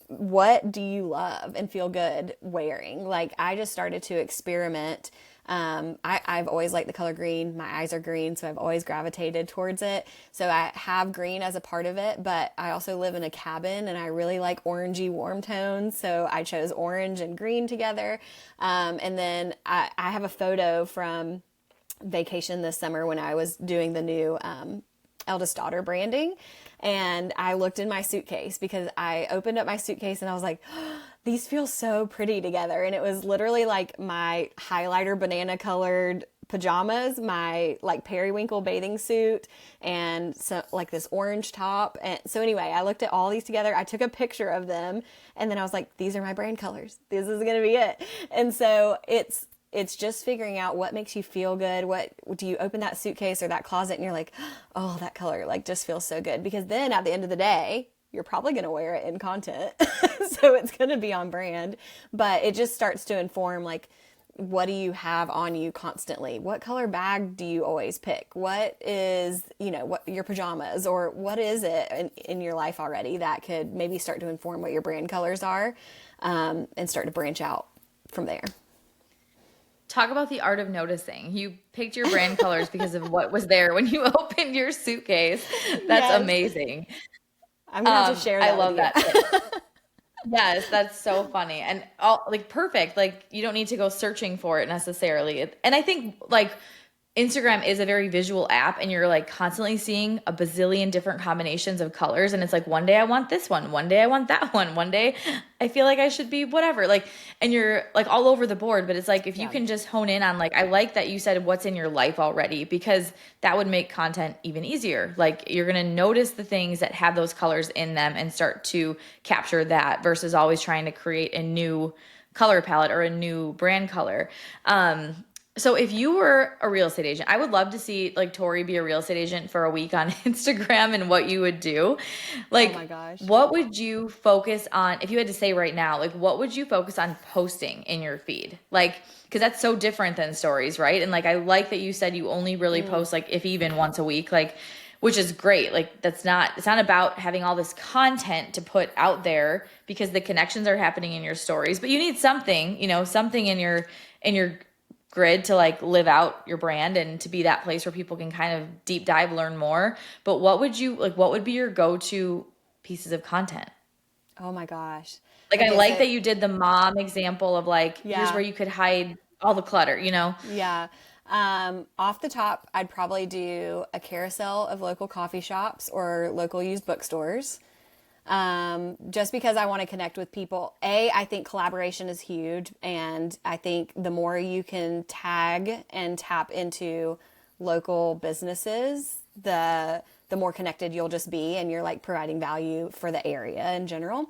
What do you love and feel good wearing? Like I just started to experiment. I've always liked the color green. My eyes are green, so I've always gravitated towards it. So I have green as a part of it, but I also live in a cabin and I really like orangey warm tones. So I chose orange and green together. And then I have a photo from vacation this summer when I was doing the new, eldest daughter branding. And I looked in my suitcase because I opened up my suitcase and I was like, these feel so pretty together. And it was literally like my highlighter banana colored pajamas, my like periwinkle bathing suit, and so like this orange top. And so anyway, I looked at all these together. I took a picture of them and then I was like, these are my brand colors. This is going to be it. And so it's just figuring out what makes you feel good. What do you open that suitcase or that closet and you're like, oh, that color like just feels so good. Because then at the end of the day, you're probably going to wear it in content. So it's going to be on brand, but it just starts to inform like, what do you have on you constantly? What color bag do you always pick? What is, what your pajamas, or what is it in your life already that could maybe start to inform what your brand colors are, and start to branch out from there. Talk about the art of noticing. You picked your brand colors because of what was there when you opened your suitcase. That's Yes. amazing. I'm going to have to share that. I love with you. that. Yes, that's so funny. And all like perfect. Like you don't need to go searching for it necessarily. And I think like Instagram is a very visual app and you're like constantly seeing a bazillion different combinations of colors. And it's like, one day I want this one day I want that one day I feel like I should be whatever. Like, and you're like all over the board, but it's like, if you can just hone in on like, I like that you said what's in your life already, because that would make content even easier. Like you're going to notice the things that have those colors in them and start to capture that versus always trying to create a new color palette or a new brand color. So if you were a real estate agent, I would love to see like Tori be a real estate agent for a week on Instagram and what you would do. Like, oh my gosh, what would you focus on if you had to say right now, like what would you focus on posting in your feed? Like, cause that's so different than stories, right? And like, I like that you said you only really post like if even once a week, like, which is great. Like it's not about having all this content to put out there because the connections are happening in your stories, but you need something, something in your grid to like live out your brand and to be that place where people can kind of deep dive, learn more. But what would be your go-to pieces of content? oh my gosh. Like Okay, I like so- that you did the mom example of like, here's Yeah. where you could hide all the clutter, Yeah. Off the top, I'd probably do a carousel of local coffee shops or local used bookstores. Just because I want to connect with people. I think collaboration is huge. And I think the more you can tag and tap into local businesses, the more connected you'll just be, and you're like providing value for the area in general.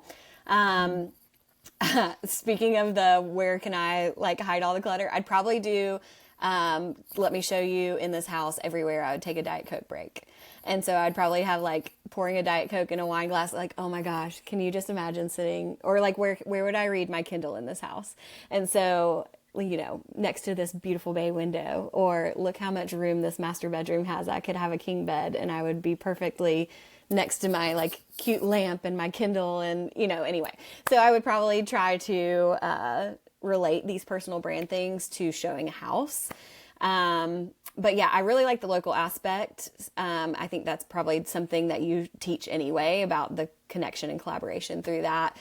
Speaking of where can I like hide all the clutter, I'd probably do, let me show you in this house everywhere I would take a Diet Coke break. And so I'd probably have like pouring a Diet Coke in a wine glass, like, oh my gosh, can you just imagine sitting, or like where would I read my Kindle in this house? And so, next to this beautiful bay window, or look how much room this master bedroom has. I could have a king bed and I would be perfectly next to my like cute lamp and my Kindle and, anyway. So I would probably try to relate these personal brand things to showing a house. But yeah, I really like the local aspect. I think that's probably something that you teach anyway, about the connection and collaboration through that.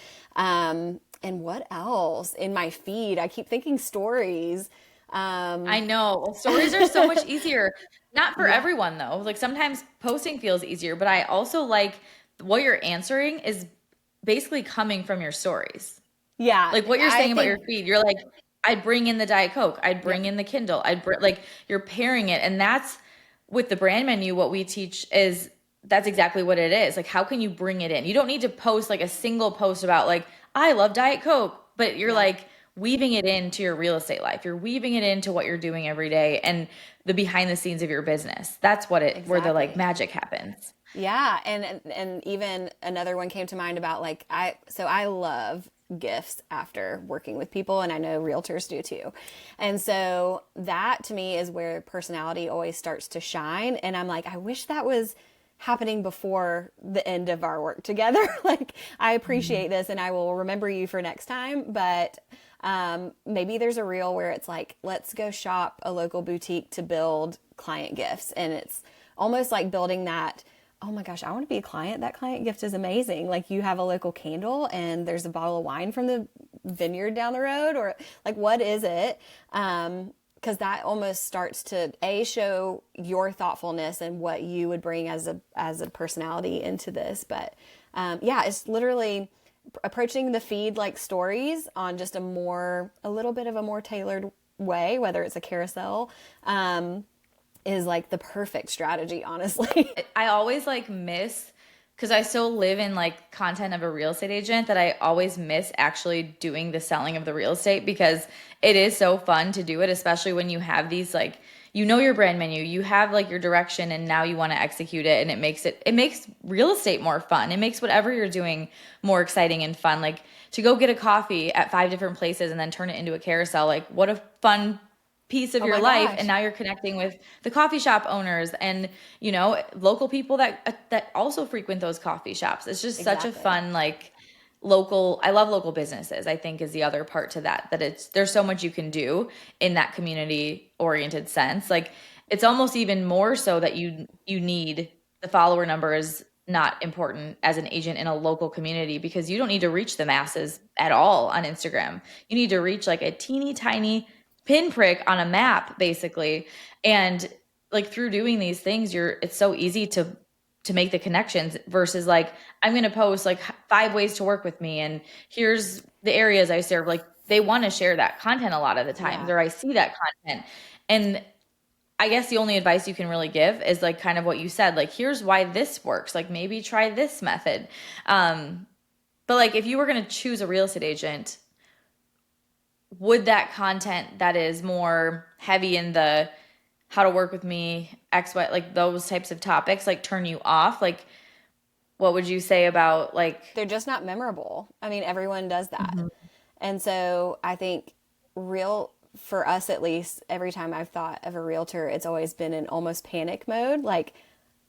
And what else in my feed? I keep thinking stories. I know. Well, stories are so much easier. Not for everyone though. Like sometimes posting feels easier, but I also like what you're answering is basically coming from your stories. Yeah. Like what you're saying about think, your feed, you're like, I'd bring in the Diet Coke, I'd bring in the Kindle, like you're pairing it. And that's with the brand menu, what we teach is that's exactly what it is. Like, how can you bring it in? You don't need to post like a single post about like, I love Diet Coke, but you're like weaving it into your real estate life. You're weaving it into what you're doing every day and the behind the scenes of your business. That's what where the like magic happens. Yeah, and even another one came to mind about like I love gifts after working with people, and I know realtors do too. And so that to me is where personality always starts to shine, and I'm like, I wish that was happening before the end of our work together. Like, I appreciate this and I will remember you for next time, but maybe there's a reel where it's like, let's go shop a local boutique to build client gifts, and it's almost like building that, oh my gosh, I want to be a client. That client gift is amazing. Like, you have a local candle and there's a bottle of wine from the vineyard down the road, or like, what is it? Because that almost starts to show your thoughtfulness and what you would bring as a personality into this. But yeah, it's literally approaching the feed like stories on just a little bit of a more tailored way, whether it's a carousel, is like the perfect strategy, honestly. I always like miss, because I still live in like content of a real estate agent, that I always miss actually doing the selling of the real estate, because it is so fun to do it, especially when you have these like, you know, your brand menu, you have like your direction, and now you want to execute it, and it makes real estate more fun. It makes whatever you're doing more exciting and fun. Like, to go get a coffee at 5 different places and then turn it into a carousel, like what a fun piece of your life. And now you're connecting with the coffee shop owners and, you know, local people that also frequent those coffee shops. It's just such a fun, like, I love local businesses, I think, is the other part to that there's so much you can do in that community oriented sense. Like, it's almost even more so that you need the follower number is not important as an agent in a local community, because you don't need to reach the masses at all on Instagram. You need to reach like a teeny tiny pinprick on a map, basically. And like, through doing these things, it's so easy to make the connections, versus like, I'm going to post like 5 ways to work with me, and here's the areas I serve. Like, they want to share that content a lot of the times, or I see that content. And I guess the only advice you can really give is like kind of what you said, like, here's why this works. Like, maybe try this method. But like, if you were going to choose a real estate agent, would that content that is more heavy in the how to work with me, X, Y, like those types of topics, like, turn you off? Like, what would you say about like? They're just not memorable. I mean, everyone does that. Mm-hmm. And so I think for us at least, every time I've thought of a realtor, it's always been in almost panic mode. Like,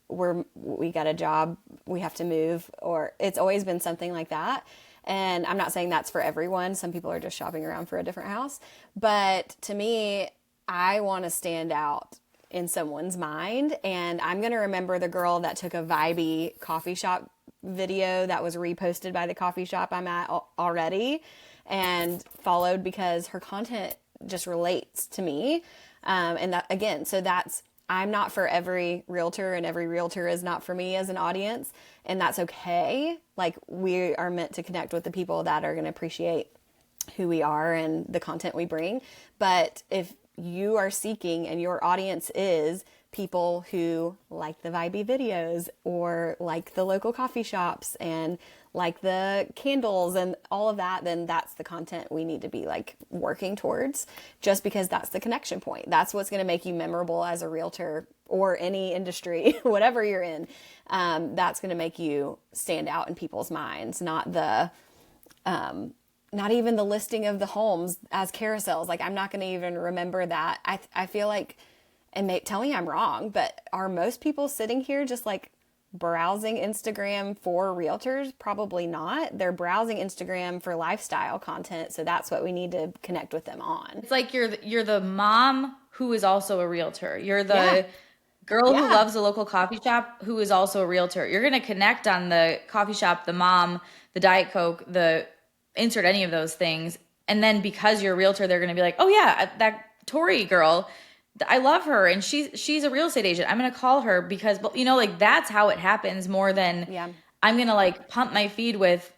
we got a job, we have to move, or it's always been something like that. And I'm not saying that's for everyone. Some people are just shopping around for a different house. But to me, I want to stand out in someone's mind. And I'm going to remember the girl that took a vibey coffee shop video that was reposted by the coffee shop I'm at already and followed, because her content just relates to me. And that, again, so I'm not for every realtor, and every realtor is not for me as an audience. And that's okay. Like, we are meant to connect with the people that are going to appreciate who we are and the content we bring. But if you are seeking, and your audience is people who like the vibey videos, or like the local coffee shops, and like the candles and all of that, then that's the content we need to be like working towards, just because that's the connection point. That's what's going to make you memorable as a realtor, or any industry, whatever you're in. That's going to make you stand out in people's minds, not even the listing of the homes as carousels. Like, I'm not going to even remember that. I feel like, and tell me I'm wrong, but are most people sitting here just like browsing Instagram for realtors? Probably not. They're browsing Instagram for lifestyle content. So that's what we need to connect with them on. It's like you're the mom who is also a realtor. You're the girl who loves a local coffee shop who is also a realtor. You're going to connect on the coffee shop, the mom, the Diet Coke, the insert any of those things. And then because you're a realtor, they're going to be like, oh yeah, that Tori girl, I love her, and she's a real estate agent. I'm going to call her because, you know, like, that's how it happens, more than I'm going to like pump my feed with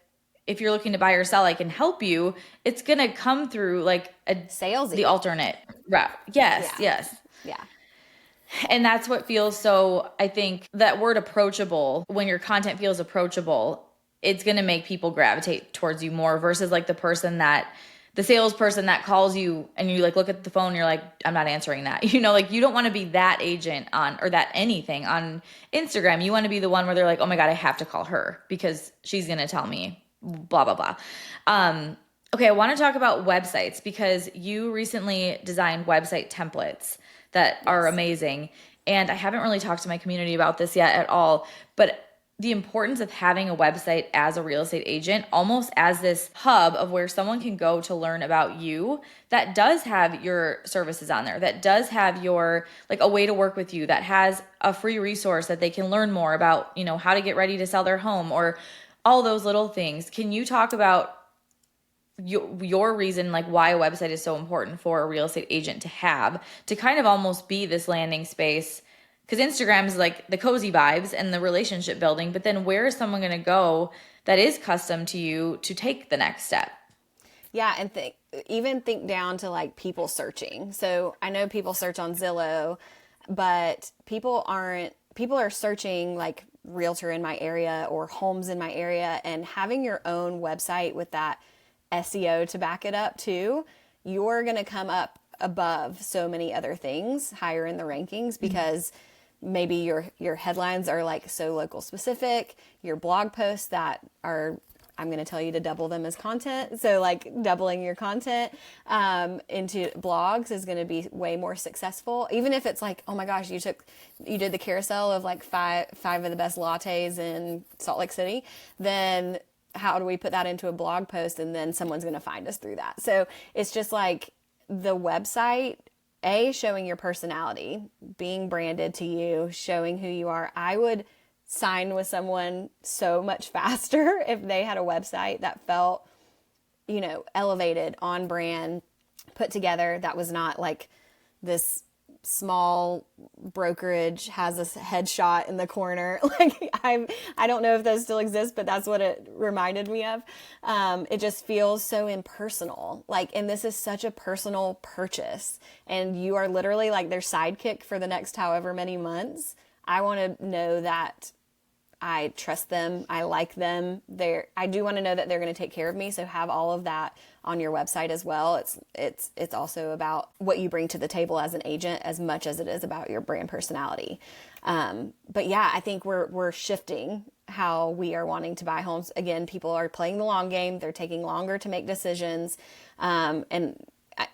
if you're looking to buy or sell, I can help you. It's going to come through like a salesy, the alternate route. Yes. Yes. Yeah. And that's what feels so, I think that word approachable, when your content feels approachable, it's going to make people gravitate towards you more versus like the salesperson that calls you and you like look at the phone and you're like, I'm not answering that. Like you don't want to be that agent or that anything on Instagram. You want to be the one where they're like, oh my God, I have to call her because she's going to tell me blah, blah, blah. Okay. I want to talk about websites because you recently designed website templates that are amazing. And I haven't really talked to my community about this yet at all, but the importance of having a website as a real estate agent, almost as this hub of where someone can go to learn about you, that does have your services on there, that does have your, like a way to work with you, that has a free resource that they can learn more about, how to get ready to sell their home or all those little things. Can you talk about your reason, like why a website is so important for a real estate agent to have, to kind of almost be this landing space? Because Instagram is like the cozy vibes and the relationship building, but then where is someone going to go that is custom to you to take the next step? Yeah, and think down to like people searching. So I know people search on Zillow, but people are searching like realtor in my area or homes in my area, and having your own website with that SEO to back it up too, you're going to come up above so many other things higher in the rankings because maybe your headlines are like so local specific, your blog posts that are, I'm going to tell you to double them as content. So like doubling your content into blogs is going to be way more successful. Even if it's like, oh my gosh, you did the carousel of like five of the best lattes in Salt Lake City, then how do we put that into a blog post? And then someone's going to find us through that. So it's just like the website, showing your personality, being branded to you, showing who you are. I would sign with someone so much faster if they had a website that felt, elevated, on brand, put together, that was not like this small brokerage has a headshot in the corner. Like I don't know if those still exist, but that's what it reminded me of. It just feels so impersonal. And this is such a personal purchase, and you are literally like their sidekick for the next however many months. I want to know that I trust them. I like them. I do want to know that they're going to take care of me. So have all of that on your website as well. It's also about what you bring to the table as an agent as much as it is about your brand personality. But yeah, I think we're shifting how we are wanting to buy homes. Again, people are playing the long game. They're taking longer to make decisions. And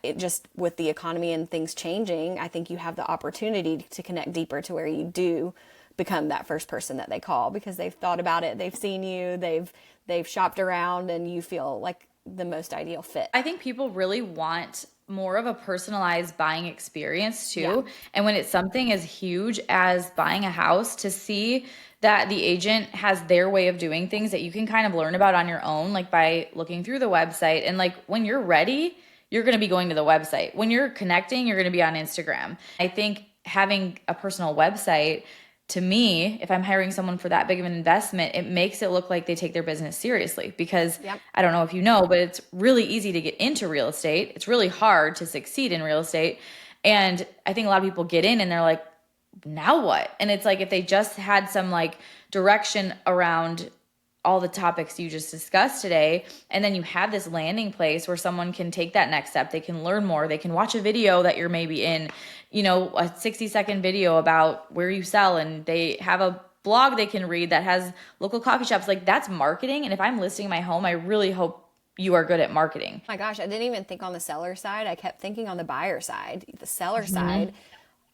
it just, with the economy and things changing, I think you have the opportunity to connect deeper to where you do become that first person that they call because they've thought about it, they've seen you, they've shopped around, and you feel like the most ideal fit. I think people really want more of a personalized buying experience too. Yeah. And when it's something as huge as buying a house, to see that the agent has their way of doing things that you can kind of learn about on your own, like by looking through the website. And like when you're ready, you're going to be going to the website. When you're connecting, you're going to be on Instagram. I think having a personal website, to me, if I'm hiring someone for that big of an investment, it makes it look like they take their business seriously because I don't know if you know, but it's really easy to get into real estate. It's really hard to succeed in real estate. And I think a lot of people get in and they're like, now what? And it's like, if they just had some like direction around all the topics you just discussed today, and then you have this landing place where someone can take that next step, they can learn more, they can watch a video that you're maybe in, a 60-second video about where you sell, and they have a blog they can read that has local coffee shops. Like, that's marketing. And if I'm listing my home, I really hope you are good at marketing. My gosh, I didn't even think on the seller side. I kept thinking on the buyer side, the seller side.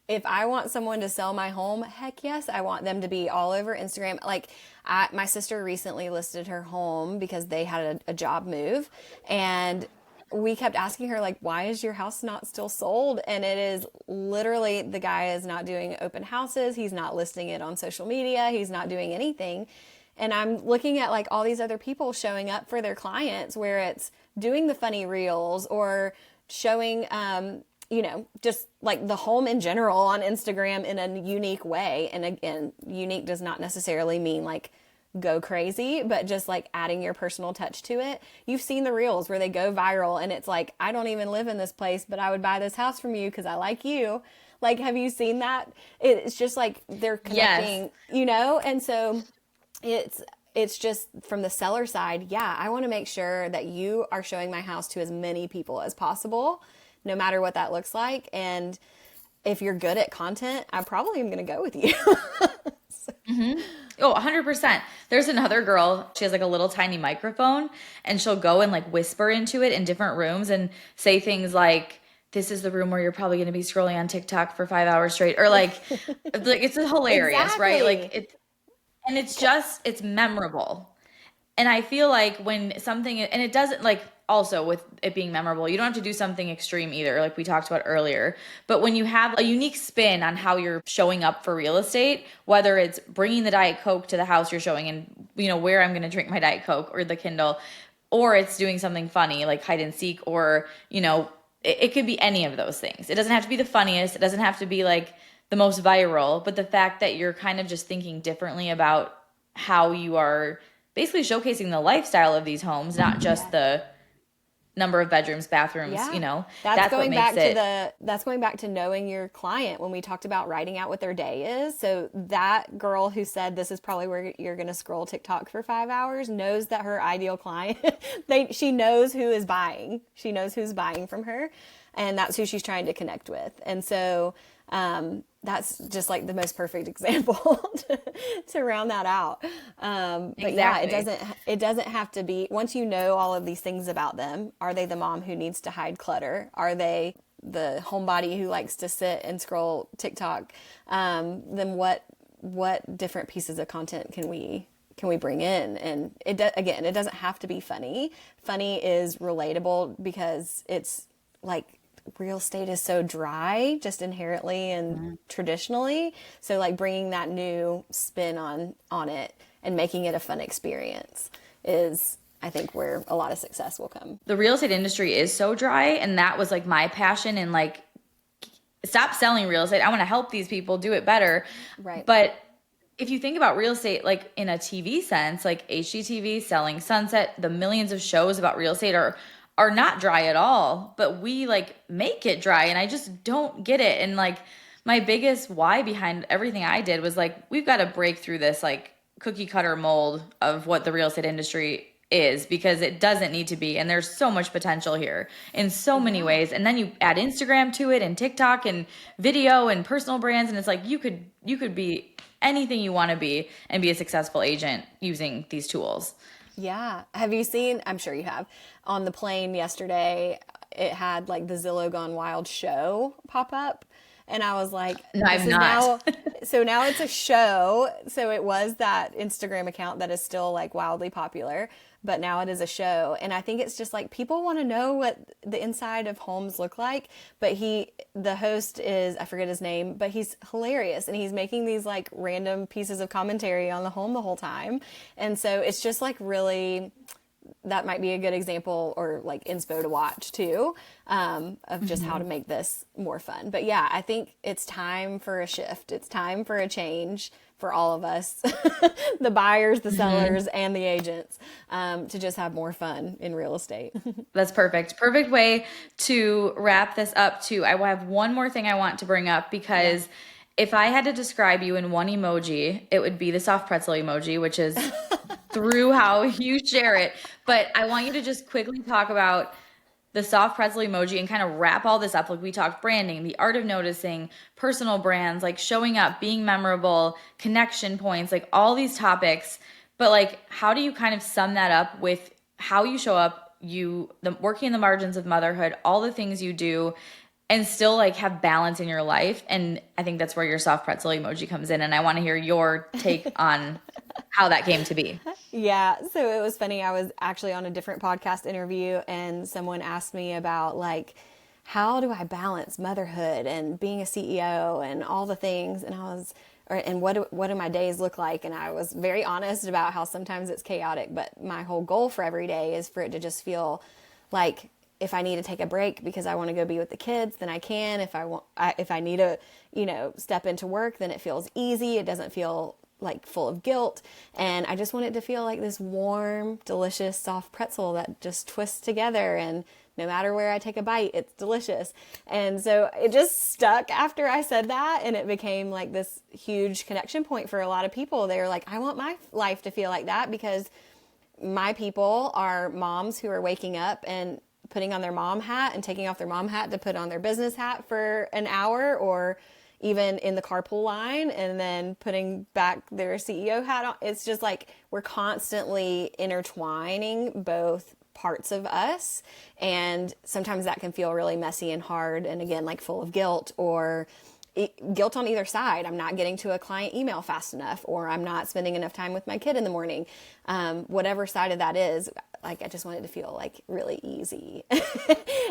If I want someone to sell my home, heck yes, I want them to be all over Instagram. Like, my sister recently listed her home because they had a job move, and we kept asking her, like, why is your house not still sold? And it is literally, the guy is not doing open houses. He's not listing it on social media. He's not doing anything. And I'm looking at like all these other people showing up for their clients, where it's doing the funny reels or showing, just like the home in general on Instagram in a unique way. And again, unique does not necessarily mean like go crazy, but just like adding your personal touch to it. You've seen the reels where they go viral and it's like, I don't even live in this place, but I would buy this house from you because I like you. Like, have you seen that? It's just like they're connecting, Yes. And so it's just from the seller side. Yeah, I want to make sure that you are showing my house to as many people as possible, no matter what that looks like. And if you're good at content, I probably am going to go with you. Oh, 100%. There's another girl, she has like a little tiny microphone and she'll go and like whisper into it in different rooms and say things like, this is the room where you're probably going to be scrolling on TikTok for 5 hours straight. Or like it's hilarious, right? Exactly. And it's memorable. And I feel like when something, and it doesn't like, also with it being memorable, you don't have to do something extreme either, like we talked about earlier. But when you have a unique spin on how you're showing up for real estate, whether it's bringing the Diet Coke to the house you're showing and, where I'm going to drink my Diet Coke or the Kindle, or it's doing something funny like hide and seek, or, it could be any of those things. It doesn't have to be the funniest. It doesn't have to be like the most viral, but the fact that you're kind of just thinking differently about how you are basically showcasing the lifestyle of these homes, not just the number of bedrooms, bathrooms, that's going what makes that's going back to knowing your client when we talked about writing out what their day is. So that girl who said this is probably where you're going to scroll TikTok for 5 hours knows that her ideal client, she knows who is buying. She knows who's buying from her, and that's who she's trying to connect with. And so that's just like the most perfect example to round that out. But yeah, it doesn't have to be, once you know all of these things about them, are they the mom who needs to hide clutter? Are they the homebody who likes to sit and scroll TikTok? Then what different pieces of content can we bring in? And it doesn't have to be funny. Funny is relatable because it's like, real estate is so dry just inherently and traditionally. So like bringing that new spin on it and making it a fun experience is, I think, where a lot of success will come. The real estate industry is so dry, and that was like my passion, and like, stop selling real estate. I want to help these people do it better. Right. But if you think about real estate, like in a TV sense, like HGTV, Selling Sunset, the millions of shows about real estate are not dry at all, but we like make it dry, and I just don't get it. And like my biggest why behind everything I did was like, we've got to break through this like cookie cutter mold of what the real estate industry is, because it doesn't need to be. And there's so much potential here in so many ways. And then you add Instagram to it, and TikTok, and video, and personal brands, and it's like you could be anything you want to be and be a successful agent using these tools. Yeah. Have you seen, I'm sure you have, on the plane yesterday, it had like the Zillow Gone Wild show pop up. And I was like, no, I've not. So now it's a show. So it was that Instagram account that is still like wildly popular, but now it is a show. And I think it's just like people want to know what the inside of homes look like. But the host is, I forget his name, but he's hilarious. And he's making these like random pieces of commentary on the home the whole time. And so it's just like really, that might be a good example or like inspo to watch too, of just how to make this more fun. But yeah, I think it's time for a shift. It's time for a change for all of us, the buyers, the sellers, and the agents, to just have more fun in real estate. That's perfect. Perfect way to wrap this up too. I have one more thing I want to bring up, because if I had to describe you in one emoji, it would be the soft pretzel emoji, which is through how you share it. But I want you to just quickly talk about the soft pretzel emoji and kind of wrap all this up. Like we talked branding, the art of noticing, personal brands, like showing up, being memorable, connection points, like all these topics. But like, how do you kind of sum that up with how you show up, working in the margins of motherhood, all the things you do, and still like have balance in your life? And I think that's where your soft pretzel emoji comes in. And I want to hear your take on how that came to be. Yeah. So it was funny. I was actually on a different podcast interview, and someone asked me about like, how do I balance motherhood and being a CEO and all the things? And what do my days look like? And I was very honest about how sometimes it's chaotic, but my whole goal for every day is for it to just feel like, if I need to take a break because I want to go be with the kids, then I can. If I need to, step into work, then it feels easy. It doesn't feel like full of guilt, and I just want it to feel like this warm, delicious, soft pretzel that just twists together, and no matter where I take a bite, it's delicious. And so it just stuck after I said that, and it became like this huge connection point for a lot of people. They were like, I want my life to feel like that, because my people are moms who are waking up and putting on their mom hat and taking off their mom hat to put on their business hat for an hour, or even in the carpool line, and then putting back their CEO hat on. It's just like we're constantly intertwining both parts of us, and sometimes that can feel really messy and hard, and again, like full of guilt, or guilt on either side. I'm not getting to a client email fast enough, or I'm not spending enough time with my kid in the morning. Whatever side of that is, like, I just want it to feel like really easy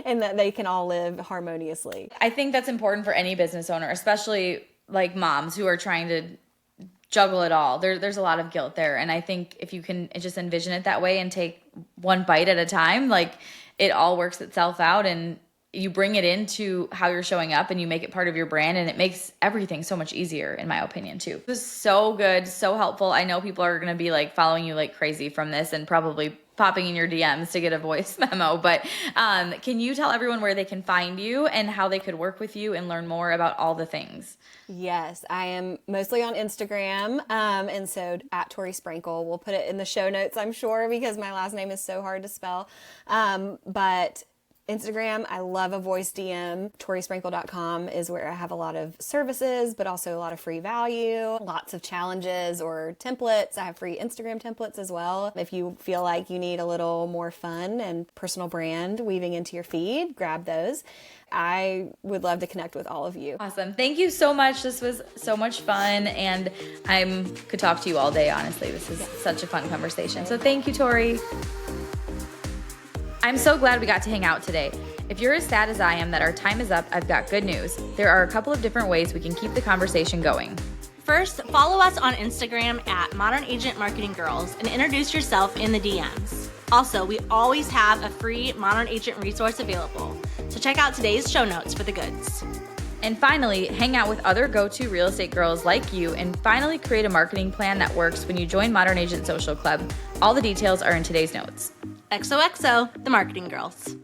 and that they can all live harmoniously. I think that's important for any business owner, especially like moms who are trying to juggle it all. There's a lot of guilt there. And I think if you can just envision it that way and take one bite at a time, like, it all works itself out, and you bring it into how you're showing up, and you make it part of your brand, and it makes everything so much easier, in my opinion, too. It was so good, so helpful. I know people are going to be like following you like crazy from this, and probably popping in your DMs to get a voice memo. But can you tell everyone where they can find you and how they could work with you and learn more about all the things? Yes, I am mostly on Instagram. And so at Tori Sprankel, we'll put it in the show notes, I'm sure, because my last name is so hard to spell. But Instagram, I love a voice DM. ToriSprankel.com is where I have a lot of services, but also a lot of free value, lots of challenges or templates. I have free Instagram templates as well. If you feel like you need a little more fun and personal brand weaving into your feed, grab those. I would love to connect with all of you. Awesome. Thank you so much. This was so much fun, and I could talk to you all day, honestly. This is such a fun conversation. So thank you, Tori. I'm so glad we got to hang out today. If you're as sad as I am that our time is up, I've got good news. There are a couple of different ways we can keep the conversation going. First, follow us on Instagram at Modern Agent Marketing Girls and introduce yourself in the DMs. Also, we always have a free Modern Agent resource available, so check out today's show notes for the goods. And finally, hang out with other go-to real estate girls like you, and finally create a marketing plan that works when you join Modern Agent Social Club. All the details are in today's notes. XOXO, the Marketing Girls.